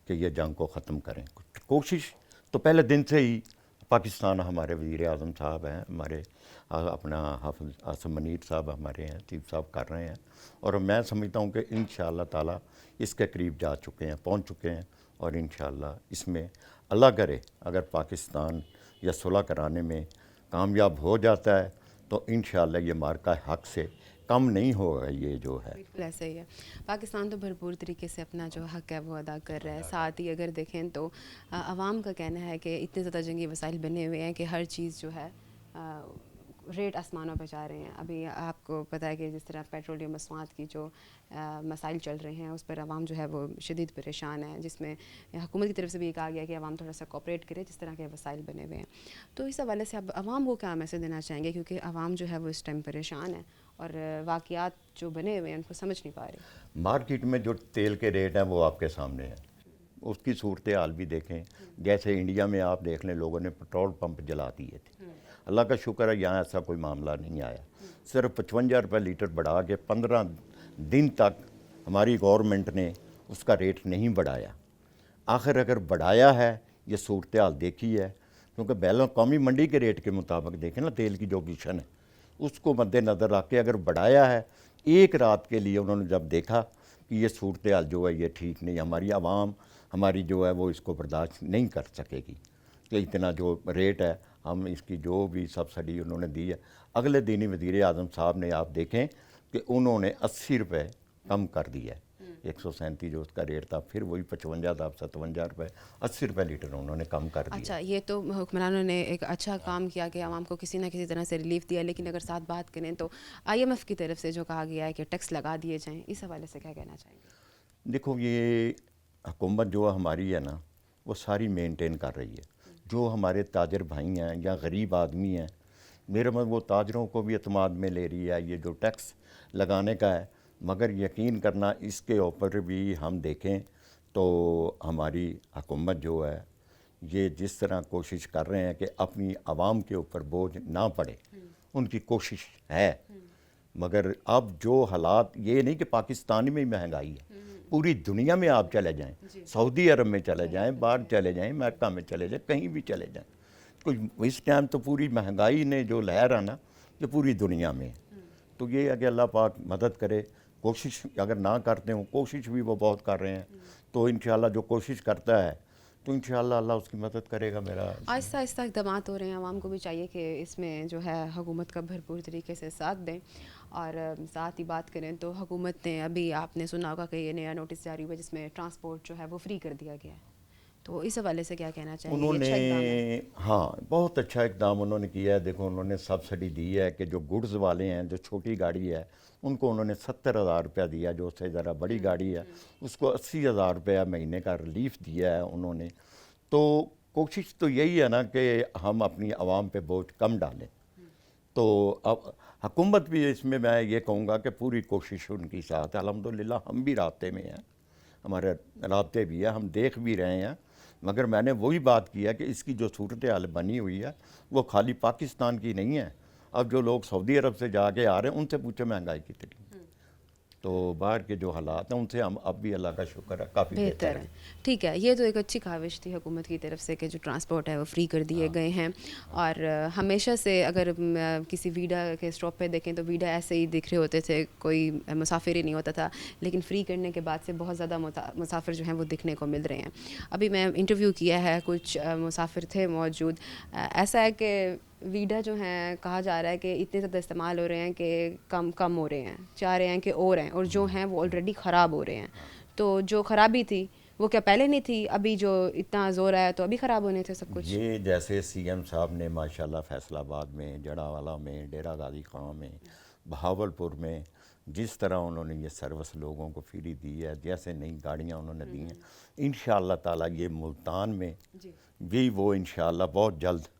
कि ये जंग को ख़त्म करें। कोशिश तो पहले दिन से ही पाकिस्तान हमारे वज़ीर आज़म साहब हैं, हमारे अपना हाफ़िज़ मनीर साहब हमारे हैं, चीफ साहब कर रहे हैं और मैं समझता हूँ कि इंशाअल्लाह ताला इसके करीब जा चुके हैं, पहुँच चुके हैं और इंशाअल्लाह इसमें अल्लाह करे अगर पाकिस्तान या सुलह कराने में कामयाब हो जाता है तो इंशाअल्लाह ये मार्का हक़ से कम नहीं होगा ये जो है। बिल्कुल ऐसा ही है। पाकिस्तान तो भरपूर तरीके से अपना जो हक़ है वो अदा कर रहा है। साथ ही अगर देखें तो आवाम का कहना है कि इतने ज़्यादा जंगी वसाइल बने हुए हैं कि हर चीज़ जो है रेट आसमानों पे जा रहे हैं। अभी आपको पता है कि जिस तरह पेट्रोलियम मसनूआत की जो मसाइल चल रहे हैं उस पर आवाम जो है वो शदीद परेशान है, जिसमें हुकूमत की तरफ से भी ये कहा गया कि आवाम थोड़ा सा कोऑपरेट करे जिस तरह के वसाइल बने हुए हैं। तो इस हवाले से अब आवाम को क्या मैसेज देना चाहेंगे, क्योंकि आवाम जो है वो इस टाइम परेशान है और वाक़यात जो बने हुए हैं उनको समझ नहीं पा रहे। मार्केट में जो तेल के रेट हैं वो आपके सामने हैं, उसकी सूरत हाल भी देखें। जैसे इंडिया में आप देख लें लोगों ने पेट्रोल पंप जला दिए थे, अल्लाह का शुक्र है यहाँ ऐसा कोई मामला नहीं आया। सिर्फ 55 रुपये लीटर बढ़ा के 15 दिन तक हमारी गवर्नमेंट ने उसका रेट नहीं बढ़ाया। आखिर अगर बढ़ाया है ये सूरत हाल देखी है, क्योंकि बैल कौमी मंडी के रेट के मुताबिक देखें ना तेल की जो गिशन है उसको मद्देनज़र रख के अगर बढ़ाया है, एक रात के लिए उन्होंने जब देखा कि ये सूरत हाल जो है ये ठीक नहीं, हमारी आवाम हमारी जो है वो इसको बर्दाश्त नहीं कर सकेगी कि इतना जो रेट है हम इसकी जो भी सब्सिडी उन्होंने दी है। अगले दिन ही वज़ीर आज़म साहब ने आप देखें कि उन्होंने 80 रुपये कम कर दिया है, 137 जो उसका रेट था फिर वही 55 था, 57 रुपये 80 रुपये लीटर उन्होंने कम कर दिया। अच्छा, ये तो हुक्मरानों ने एक अच्छा काम किया कि आवाम को किसी न किसी तरह से रिलीफ दिया, लेकिन अगर साथ बात करें तो IMF की तरफ से जो कहा गया है कि टैक्स लगा दिए जाएँ, इस हवाले से क्या कहना चाहेंगे? देखो ये हुकूमत जो हमारी है ना वो सारी मेंटेन कर रही है। जो हमारे ताजर भाई हैं या गरीब आदमी हैं, मेरे मतलब वो ताजरों को भी एतमाद में ले रही है, ये जो टैक्स लगाने का है। मगर यकीन करना इसके ऊपर भी हम देखें तो हमारी हुकूमत जो है ये जिस तरह कोशिश कर रहे हैं कि अपनी आवाम के ऊपर बोझ ना पड़े, उनकी कोशिश है। मगर अब जो हालात, ये नहीं कि पाकिस्तान में ही महंगाई है, पूरी दुनिया में आप चले जाएं, सऊदी अरब में चले जाएं, बाहर चले जाएं, मक्का में चले जाएं, कहीं भी चले जाएं, कोई इस टाइम तो पूरी महंगाई ने जो लहर है ना, ये पूरी दुनिया में है। तो ये है कि अल्लाह पाक मदद करे। कोशिश अगर ना करते हो, कोशिश भी वो बहुत कर रहे हैं, तो इंशाल्लाह जो कोशिश करता है तो इंशाल्लाह अल्लाह उसकी मदद करेगा। मेरा आहिस्ता आहिस्ता इक़दाम हो रहे हैं, आवाम को भी चाहिए कि इसमें जो है हुकूमत का भरपूर तरीके से साथ दें। और साथ ही बात करें तो हुकूमत ने, अभी आपने सुना होगा कि ये नया नोटिस जारी हुआ जिसमें ट्रांसपोर्ट जो है वो फ्री कर दिया गया है, तो इस हवाले से क्या कहना चाहिए? उन्होंने हाँ बहुत अच्छा इकदाम उन्होंने किया है। देखो उन्होंने सब्सिडी दी है कि जो गुड्स वाले हैं, जो छोटी गाड़ी है, उनको उन्होंने 70,000 रुपया दिया, जो उससे ज़रा बड़ी गाड़ी है उसको 80,000 रुपया महीने का रिलीफ दिया है उन्होंने। तो कोशिश तो यही है ना कि हम अपनी आवाम पे बोझ कम डालें। तो अब हुकूमत भी इसमें मैं ये कहूँगा कि पूरी कोशिश उनकी साथ है। अल्हम्दुलिल्लाह हम भी रास्ते में हैं, हमारे रास्ते भी है, हम देख भी रहे हैं। मगर मैंने वही बात की है कि इसकी जो सूरत हाल बनी हुई है वो खाली पाकिस्तान की नहीं है। अब जो लोग सऊदी अरब से जाके आ रहे हैं उनसे पूछे महंगाई कितनी, तो बाहर के जो हालात हैं उनसे हम अब भी अल्लाह का शुक्र है काफ़ी बेहतर है। ठीक है, ये तो एक अच्छी काविश थी हुकूमत की तरफ से कि जो ट्रांसपोर्ट है वो फ्री कर दिए गए हैं। और हमेशा से अगर किसी वीडा के स्टॉप पे देखें तो वीडा ऐसे ही दिख रहे होते थे, कोई मुसाफिर ही नहीं होता था, लेकिन फ्री करने के बाद से बहुत ज़्यादा मुसाफिर जो हैं वो दिखने को मिल रहे हैं। अभी मैं इंटरव्यू किया है, कुछ मुसाफिर थे मौजूद। ऐसा है कि वीडा जो हैं कहा जा रहा है कि इतने ज़्यादा इस्तेमाल हो रहे हैं कि कम हो रहे हैं, चाह रहे हैं कि और हैं, और जो हैं वो ऑलरेडी ख़राब हो रहे हैं। तो जो ख़राबी थी वो क्या पहले नहीं थी, अभी जो इतना ज़ोर आया तो अभी ख़राब होने थे सब कुछ। ये जैसे सीएम साहब ने माशाल्लाह फैसलाबाद में, जड़ावाला में, डेरा गाजी खां में, बहावलपुर में जिस तरह उन्होंने ये सर्विस लोगों को फ्री दी है, जैसे नई गाड़ियाँ उन्होंने दी हैं, इंशाअल्लाह ताला ये मुल्तान में भी वो इंशाअल्लाह बहुत जल्द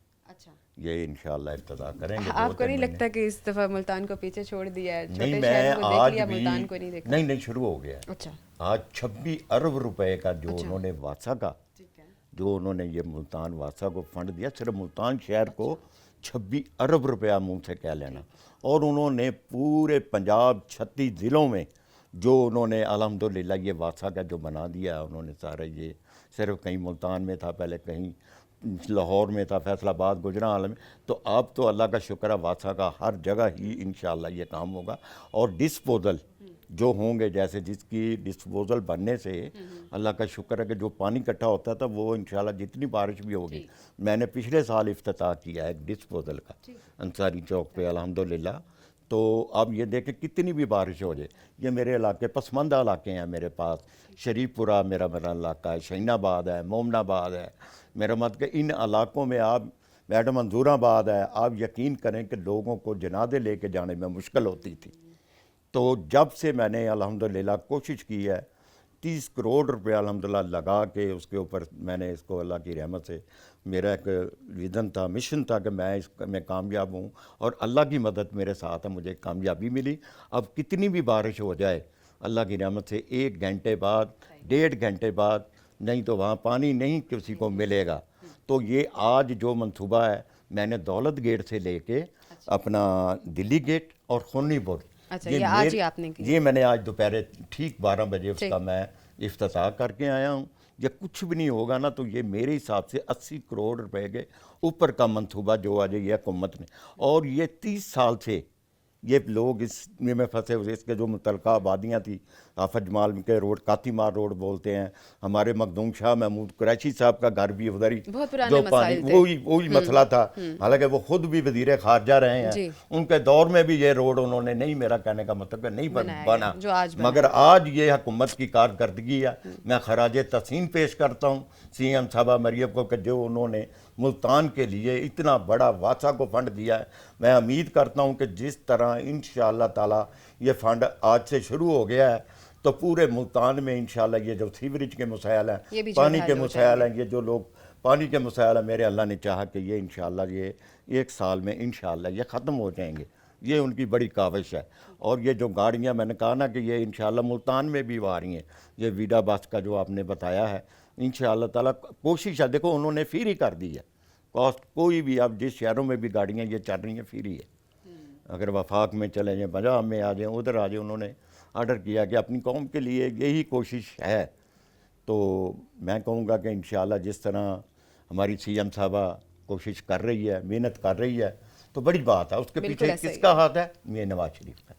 ये इंशाअल्लाह इब्तिदा करेंगे। आपको नहीं लगता कि इस दफ़ा मुल्तान को पीछे छोड़ दिया है? नहीं, मैं आज भी मुल्तान को नहीं देखा। नहीं शुरू हो गया। अच्छा, आज 26 अरब रुपए का जो उन्होंने वासा का, जो उन्होंने ये मुल्तान वासा को फंड दिया, सिर्फ मुल्तान शहर को 26 अरब रुपया मुंह से कह लेना। और उन्होंने पूरे पंजाब 36 ज़िलों में जो उन्होंने अल्हम्दुलिल्लाह ये वासा का जो बना दिया उन्होंने सारा, ये सिर्फ कहीं मुल्तान में था पहले, कहीं लाहौर में था, फैसलाबाद, गुजरात में, तो अब तो अल्लाह का शुक्र है वासा का हर जगह ही इंशाअल्लाह ये काम होगा। और डिस्पोज़ल जो होंगे, जैसे जिसकी डिस्पोज़ल बनने से अल्लाह का शुक्र है कि जो पानी इकट्ठा होता था वो इंशाअल्लाह जितनी बारिश भी होगी, मैंने पिछले साल इफ्तिताह किया है डिस्पोज़ल का अंसारी चौक पे अल्हम्दुलिल्लाह। तो अब ये देखें कितनी भी बारिश हो जाए, ये मेरे इलाके पसमंदा इलाके हैं, मेरे पास शरीफपुरा मेरा इलाका है, शहीनाबाद है, मोमनाबाद है, मेरा मत कि इन इलाकों में आप मैडम मंजूराबाद है, आप यकीन करें कि लोगों को जनादे लेके जाने में मुश्किल होती थी। तो जब से मैंने अल्हम्दुलिल्लाह कोशिश की है, 30 करोड़ रुपया अल्हम्दुलिल्लाह लगा के उसके ऊपर मैंने इसको अल्लाह की रहमत से, मेरा एक विज़न था, मिशन था कि मैं इसमें कामयाब हूँ, और अल्लाह की मदद मेरे साथ है, मुझे कामयाबी मिली। अब कितनी भी बारिश हो जाए अल्लाह की रहमत से 1 घंटे बाद, 1.5 घंटे बाद, नहीं तो वहाँ पानी नहीं किसी को मिलेगा। तो ये आज जो मंसूबा है, मैंने दौलत गेट से लेके अपना दिल्ली गेट और खुन्नीपुर, अच्छा, ये आज ही आपने की? ये मैंने आज दोपहर ठीक 12 बजे उसका मैं इफ्तिताह करके आया हूँ। ये कुछ भी नहीं होगा ना, तो ये मेरे हिसाब से 80 करोड़ रुपए के ऊपर का मंसूबा जो आज ये हुकूमत ने, और ये 30 साल से ये लोग इसमें फंसे हुए, इसके जो मुतलका आबादियाँ थी, आफत जमाल के रोड, कातीमार रोड बोलते हैं, हमारे मखदूम शाह महमूद कुरैशी साहब का घर भी उधर ही, जो पानी वही मसला था। हालांकि वो खुद भी वज़ीर खारजा रहे हैं, उनके दौर में भी ये रोड उन्होंने नहीं, मेरा कहने का मतलब है नहीं बना, मगर आज ये हुकूमत की कारकर्दगी है। मैं खराज तहसीन पेश करता हूँ CM साहबा मरियम को कि जो उन्होंने मुल्तान के लिए इतना बड़ा वासा को फ़ंड दिया है। मैं उम्मीद करता हूँ कि जिस तरह इंशाअल्लाह ताला ये फ़ंड आज से शुरू हो गया है, तो पूरे मुल्तान में इंशाल्लाह ये जो सीवरेज के मसाइल ये भी हैं, पानी जल्द के हल हो मसाइल हैं, ये जो लोग पानी के मसाइल हैं, मेरे अल्लाह ने चाहा कि ये इंशाल्लाह ये 1 साल में इंशाल्लाह ये ख़त्म हो जाएंगे। ये उनकी बड़ी काविश है। और ये जो गाड़ियाँ मैंने कहा ना कि ये इंशाल्लाह मुल्तान में भी आ रही हैं, ये वीडा बस का जो आपने बताया है, इंशाल्लाह ताला कोशिश है। देखो उन्होंने फ्री कर दी है कॉस्ट, कोई भी आप जिस शहरों में भी गाड़ियाँ ये चल रही हैं फ्री है। अगर वफाक में चले जाएँ, पंजाब में आ जाएँ, उधर आ जाएँ, उन्होंने आर्डर किया कि अपनी कौम के लिए यही कोशिश है। तो मैं कहूँगा कि इंशाल्लाह जिस तरह हमारी CM साहबा कोशिश कर रही है, मेहनत कर रही है, तो बड़ी बात है। उसके पीछे किसका हाथ है? ये नवाज शरीफ का।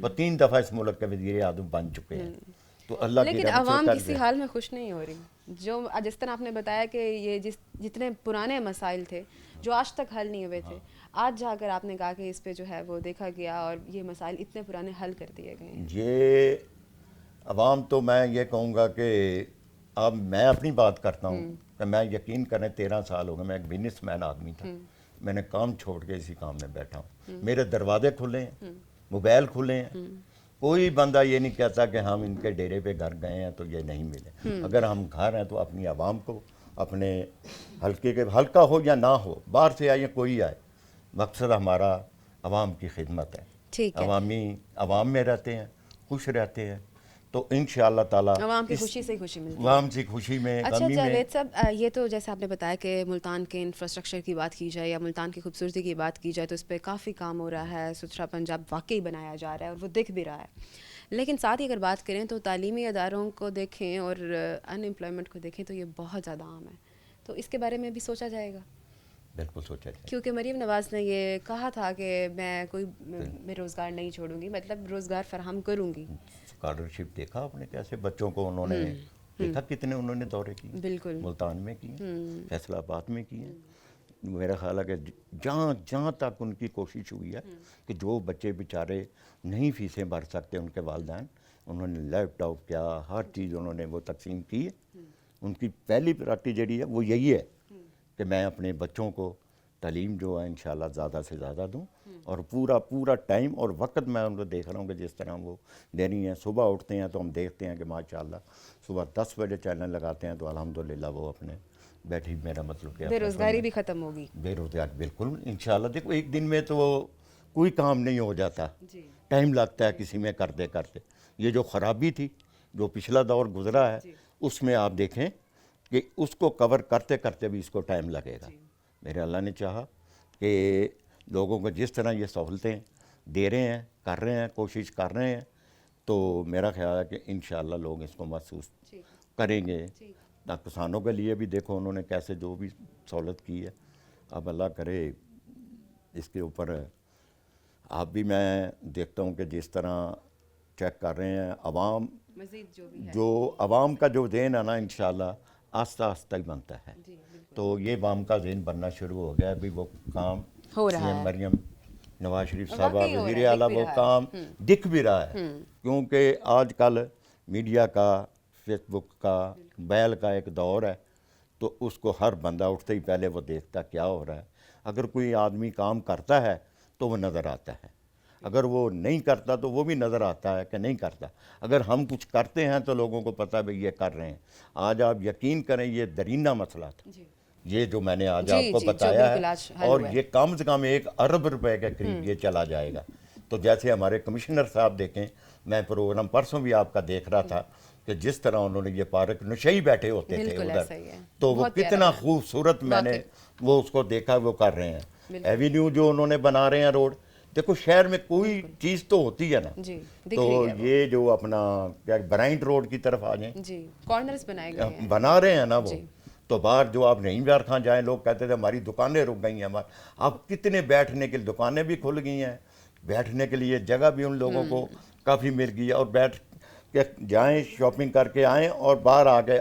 वो 3 दफ़ा इस मुल्क के वज़ीर आज़म बन चुके हैं। तो अल्लाह की लेकिन रहमत से आवाम कर किसी दे। हाल में खुश नहीं हो रही। जो जिस तरह आपने बताया कि ये जितने पुराने मसाइल थे जो आज तक हल नहीं हुए थे, आज जाकर आपने कहा कि इस पे जो है वो देखा गया और ये मसाइल इतने पुराने हल कर दिए गए हैं। ये अवाम तो मैं ये कहूँगा कि अब मैं अपनी बात करता हूँ कि मैं यकीन करें 13 साल हो गए, मैं एक बिजनेसमैन आदमी था, मैंने काम छोड़ के इसी काम में बैठा हूँ। मेरे दरवाजे खुले हैं, मोबाइल खुले हैं, कोई बंदा ये नहीं कहता कि हम इनके डेरे पे घर गए हैं तो ये नहीं मिले। अगर हम घर हैं तो अपनी आवाम को, अपने हल्के के, हल्का हो या ना हो, बाहर से आए या कोई आए, मकसद हमारा आवाम की खिदमत है। ठीक है। आवाम में रहते हैं, खुश रहते हैं, तो इंशाअल्लाह ताला आवाम की खुशी से ही खुशी मिलती है। आवाम की खुशी में, अच्छा गमी में। जावेद साहब, ये तो जैसे आपने बताया कि मुल्तान के इंफ्रास्ट्रक्चर की बात की जाए या मुल्तान की खूबसूरती की बात की जाए तो इस पर काफ़ी काम हो रहा है, सुथरा पंजाब वाकई बनाया जा रहा है और वो दिख भी रहा है। लेकिन साथ ही अगर बात करें तो तालीमी अदारों को देखें और अनएम्प्लॉयमेंट को देखें तो ये बहुत ज़्यादा आम है। तो इसके बारे में भी सोचा जाएगा? बिल्कुल सोचा जाए, क्योंकि मरीम नवाज़ ने ये कहा था कि मैं कोई बेरोज़गार नहीं छोड़ूंगी, मतलब रोज़गार फराहम करूँगी। स्कॉलरशिप देखा आपने कैसे बच्चों को उन्होंने देखा, कितने उन्होंने दौरे किए, बिल्कुल मुल्तान में किए, फैसलाबाद में किए। मेरा ख्याल है कि जहाँ तक उनकी कोशिश हुई है कि जो बच्चे बेचारे नहीं फीसें भर सकते उनके वालिदैन, उन्होंने लैपटॉप क्या हर चीज़ उन्होंने वो तकसीम की है। उनकी पहली प्रायोरिटी जड़ी है वो यही है कि मैं अपने बच्चों को तालीम जो है इंशाल्लाह ज़्यादा से ज़्यादा दूँ और पूरा टाइम और वक्त मैं उनको देख रहा हूँ कि जिस तरह वो दे रही हैं। सुबह उठते हैं तो हम देखते हैं कि माशाल्लाह सुबह 10 बजे चैनल लगाते हैं तो अल्हम्दुलिल्लाह वो अपने बैठी, मेरा मतलब क्या, बेरोज़गारी भी ख़त्म होगी। बेरोज़गारी बिल्कुल इंशाल्लाह। देखो एक दिन में तो कोई काम नहीं हो जाता, टाइम लगता है किसी में करते करते। ये जो ख़राबी थी, जो पिछला दौर गुजरा है, उसमें आप देखें कि उसको कवर करते करते भी इसको टाइम लगेगा। मेरे अल्लाह ने चाहा कि लोगों को जिस तरह ये सहूलतें दे रहे हैं, कर रहे हैं, कोशिश कर रहे हैं, तो मेरा ख्याल है कि इंशाल्लाह लोग इसको महसूस करेंगे। ना किसानों के लिए भी देखो उन्होंने कैसे जो भी सहूलत की है। अब अल्लाह करे इसके ऊपर आप भी, मैं देखता हूँ कि जिस तरह चेक कर रहे हैं अवाम, जो अवाम का जो ज़हन है ना इंशाल्लाह आस्ता आस्ता ही बनता है। तो ये अवाम का ज़हन बनना शुरू हो गया। अभी वो काम हो रहा है, मरियम नवाज शरीफ साहबा वज़ीर आला, वो काम दिख भी रहा है। क्योंकि आजकल मीडिया का, फेसबुक का, मोबाइल का एक दौर है, तो उसको हर बंदा उठते ही पहले वो देखता क्या हो रहा है। अगर कोई आदमी काम करता है तो वो नज़र आता है, अगर वो नहीं करता तो वो भी नज़र आता है कि नहीं करता। अगर हम कुछ करते हैं तो लोगों को पता है भाई ये कर रहे हैं। आज आप यकीन करें ये दरीना मसला था, ये जो मैंने आज आपको बताया है, और ये कम से कम 1 अरब रुपए के करीब ये चला जाएगा। तो जैसे हमारे कमिश्नर साहब देखें, मैं प्रोग्राम परसों भी आपका देख रहा था कि जिस तरह उन्होंने ये पार्क नशई बैठे होते थे उधर, तो वो कितना खूबसूरत, मैंने वो उसको देखा, वो कर रहे हैं। एवेन्यू जो उन्होंने बना रहे हैं रोड, देखो शहर में कोई चीज़ तो होती है ना, तो ये जो अपना क्या ब्राइंट रोड की तरफ आ जाएं, कॉर्नर्स बनाए गए हैं, बना रहे हैं ना वो, तो बाहर जो आप नहीं बार खां जाएं, लोग कहते थे हमारी दुकानें रुक गई हैं, अब कितने बैठने के लिए दुकानें भी खुल गई हैं, बैठने के लिए जगह भी उन लोगों को काफ़ी मिल गई है, और बैठ के जाएं, शॉपिंग करके आएँ और बाहर आके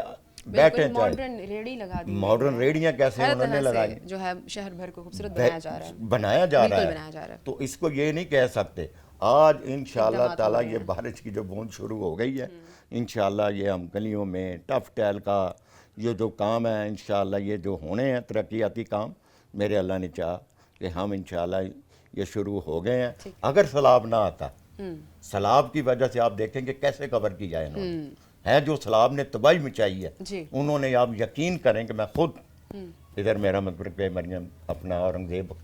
बैठे। मॉडर्न रेडी लगा दी, मॉडर्न रेडियाँ कैसे उन्होंने लगाई, जो है शहर भर को खूबसूरत बनाया जा रहा है, बनाया जा रहा है। तो इसको ये नहीं कह सकते। आज इंशाल्लाह ताला ये बारिश की जो बूंद शुरू हो गई है, इंशाल्लाह ये हम गलियों में टफ टैल का ये जो काम है, इंशाल्लाह ये जो होने हैं तरक्याती काम, मेरे अल्लाह ने चाहा कि हम इंशाल्लाह ये शुरू हो गए हैं। अगर सैलाब ना आता सैलाब की वजह से आप देखेंगे कैसे कवर की जाए इन्होंने, है जो सैलाब ने तबाही मचाई है उन्होंने, आप यकीन करें कि मैं खुद इधर मेरा मतलब पे मरियम अपना औरंगजेब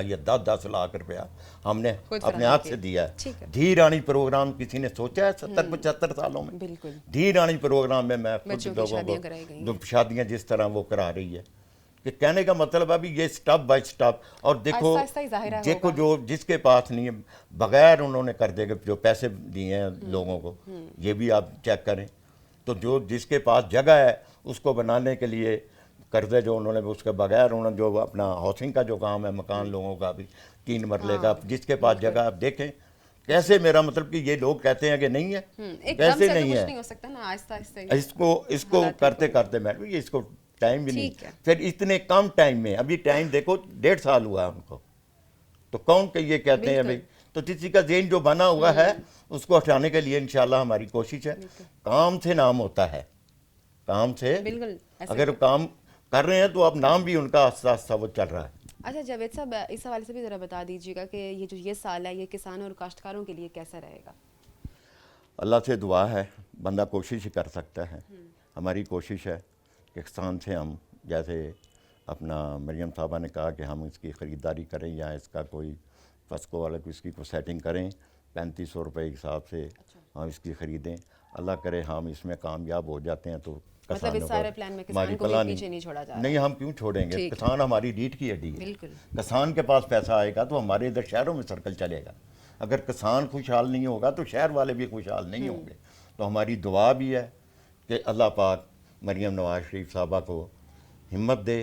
ये 10-10 लाख रुपया हमने अपने हाथ से दिया है। धी रानी प्रोग्राम किसी ने सोचा है 70-75 सालों में? धी रानी प्रोग्राम में मैं खुद लोगों को शादियाँ जिस तरह वो करा रही है कि कहने का मतलब अभी ये स्टेप बाय स्टेप, और देखो जो जिसके पास नहीं है बगैर उन्होंने कर देगा जो पैसे दिए हैं लोगों को, ये भी आप चेक करें। तो जो जिसके पास जगह है उसको बनाने के लिए कर्जे जो उन्होंने उसके बगैर उन्होंने जो अपना हाउसिंग का जो काम है मकान लोगों का भी 3 मरले का, जिसके पास जगह आप देखें कैसे, मेरा मतलब कि ये लोग कहते हैं कि नहीं है, कैसे नहीं है, नहीं हो सकता ना, आहिस्ता इसको करते करते मैं इसको टाइम भी नहीं, फिर इतने कम टाइम में, अभी टाइम देखो 1.5 साल हुआ है उनको, तो कौन के ये कहते हैं भाई, तो किसी का ज़हन जो बना हुआ है उसको हटाने के लिए इंशाल्लाह हमारी कोशिश है। काम से नाम होता है, काम से अगर काम कर रहे हैं तो अब नाम भी उनका आस्ता आस्ता वो चल रहा है। अच्छा जावेद साहब, इस हवाले से भी ज़रा बता दीजिएगा कि ये जो ये साल है ये किसानों और काश्तकारों के लिए कैसा रहेगा? अल्लाह से दुआ है, बंदा कोशिश ही कर सकता है। हमारी कोशिश है कि किसान से हम जैसे अपना मरियम साहबा ने कहा कि हम इसकी ख़रीदारी करें या इसका कोई फसको वाला इसकी को सेटिंग करें, 3500 रुपये के हिसाब से हम इसकी ख़रीदें। अल्लाह करे हम इसमें कामयाब हो जाते हैं तो मतलब इस सारे प्लान में किसान को भी पीछे नहीं छोड़ा जा रहा। नहीं, हम क्यों छोड़ेंगे, किसान हमारी रीढ़ की हड्डी है। किसान के पास पैसा आएगा तो हमारे इधर शहरों में सर्कल चलेगा, अगर किसान खुशहाल नहीं होगा तो शहर वाले भी खुशहाल नहीं होंगे। तो हमारी दुआ भी है कि अल्लाह पाक मरियम नवाज शरीफ साहबा को हिम्मत दे,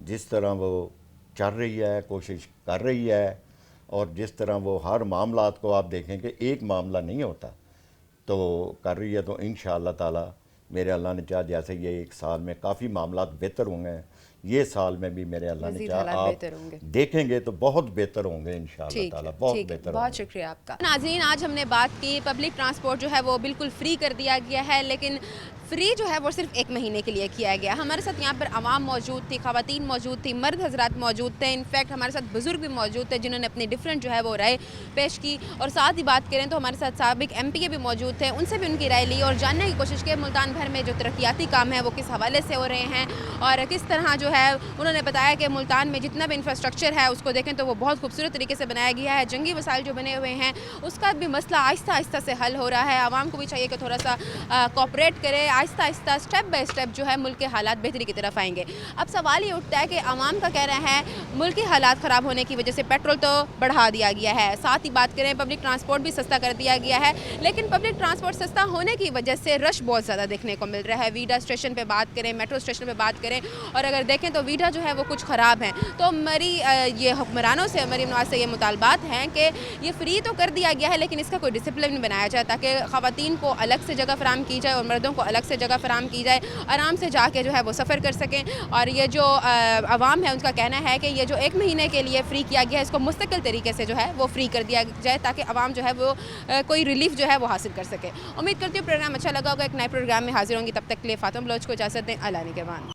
जिस तरह वो चल रही है, कोशिश कर रही है, और जिस तरह वो हर मामलात को आप देखें कि एक मामला नहीं होता तो कर रही है, तो इंशाअल्लाह ताला मेरे अल्लाह ने चाहा जैसे ये 1 साल में काफ़ी मामलात बेहतर होंगे, ये साल में भी मेरे अल्लाह ने चाहा आप देखेंगे तो बहुत बेहतर होंगे इंशाअल्लाह ताला, बहुत बेहतर। बहुत शुक्रिया आपका। नाज़रीन, आज हमने बात की पब्लिक ट्रांसपोर्ट जो है वो बिल्कुल फ्री कर दिया गया है, लेकिन फ्री जो है वो सिर्फ 1 महीने के लिए किया गया। हमारे साथ यहाँ पर आवाम मौजूद थी, ख़वातीन मौजूद थी, मर्द हजरात मौजूद थे, इनफैक्ट हमारे साथ बुज़ुर्ग भी मौजूद थे जिन्होंने अपनी डिफरेंट जो है वो राय पेश की। और साथ ही बात करें तो हमारे साथ साबिक MPA भी मौजूद थे, उनसे भी उनकी राय ली और जानने की कोशिश की मुल्तान भर में जो तरक्याती काम है वो किस हवाले से हो रहे हैं, और किस तरह जो है उन्होंने बताया कि मुल्तान में जितना भी इंफ्रास्ट्रक्चर है उसको देखें तो वो बहुत खूबसूरत तरीके से बनाया गया है। जंगी वसाइल जो बने हुए हैं उसका भी मसला आहिस्ता आहिस्ता से हल हो रहा है। आवाम को भी चाहिए कि थोड़ा सा कोऑपरेट करे, Aahista Aahista step by step जो है मुल्क के हालात बेहतरी की तरफ आएंगे। अब सवाल ये उठता है कि आवाम का कहना है मुल्क के हालात ख़राब होने की वजह से पेट्रोल तो बढ़ा दिया गया है, साथ ही बात करें पब्लिक ट्रांसपोर्ट भी सस्ता कर दिया गया है, लेकिन पब्लिक ट्रांसपोर्ट सस्ता होने की वजह से रश बहुत ज़्यादा देखने को मिल रहा है। वीडा स्टेशन पर बात करें, मेट्रो स्टेशन पर बात करें, और अगर देखें तो वीडा जो है वो कुछ ख़राब है। तो हमारी ये हुक्मरानों से, मरीम नवाज से ये मुतालबात हैं कि ये फ्री तो कर दिया गया है लेकिन इसका कोई डिसिप्लिन बनाया जाए ताकि ख़वातीन को अलग से जगह फराम की जाए और मर्दों को अलग से जगह फराम की जाए, आराम से जाके जो है वो सफ़र कर सकें। और ये जो आवाम है उनका कहना है कि ये जो 1 महीने के लिए फ्री किया गया है इसको मुस्तकिल तरीके से जो है वो फ्री कर दिया जाए ताकि आवाम जो है वो कोई रिलीफ जो है वो हासिल कर सके। उम्मीद करती हूँ प्रोग्राम अच्छा लगा होगा। एक नए प्रोग्राम में हाजिर होंगी, तब तक के लिए फातिमा बलोच को इजाज़त दें। अल्लाह निगहबान।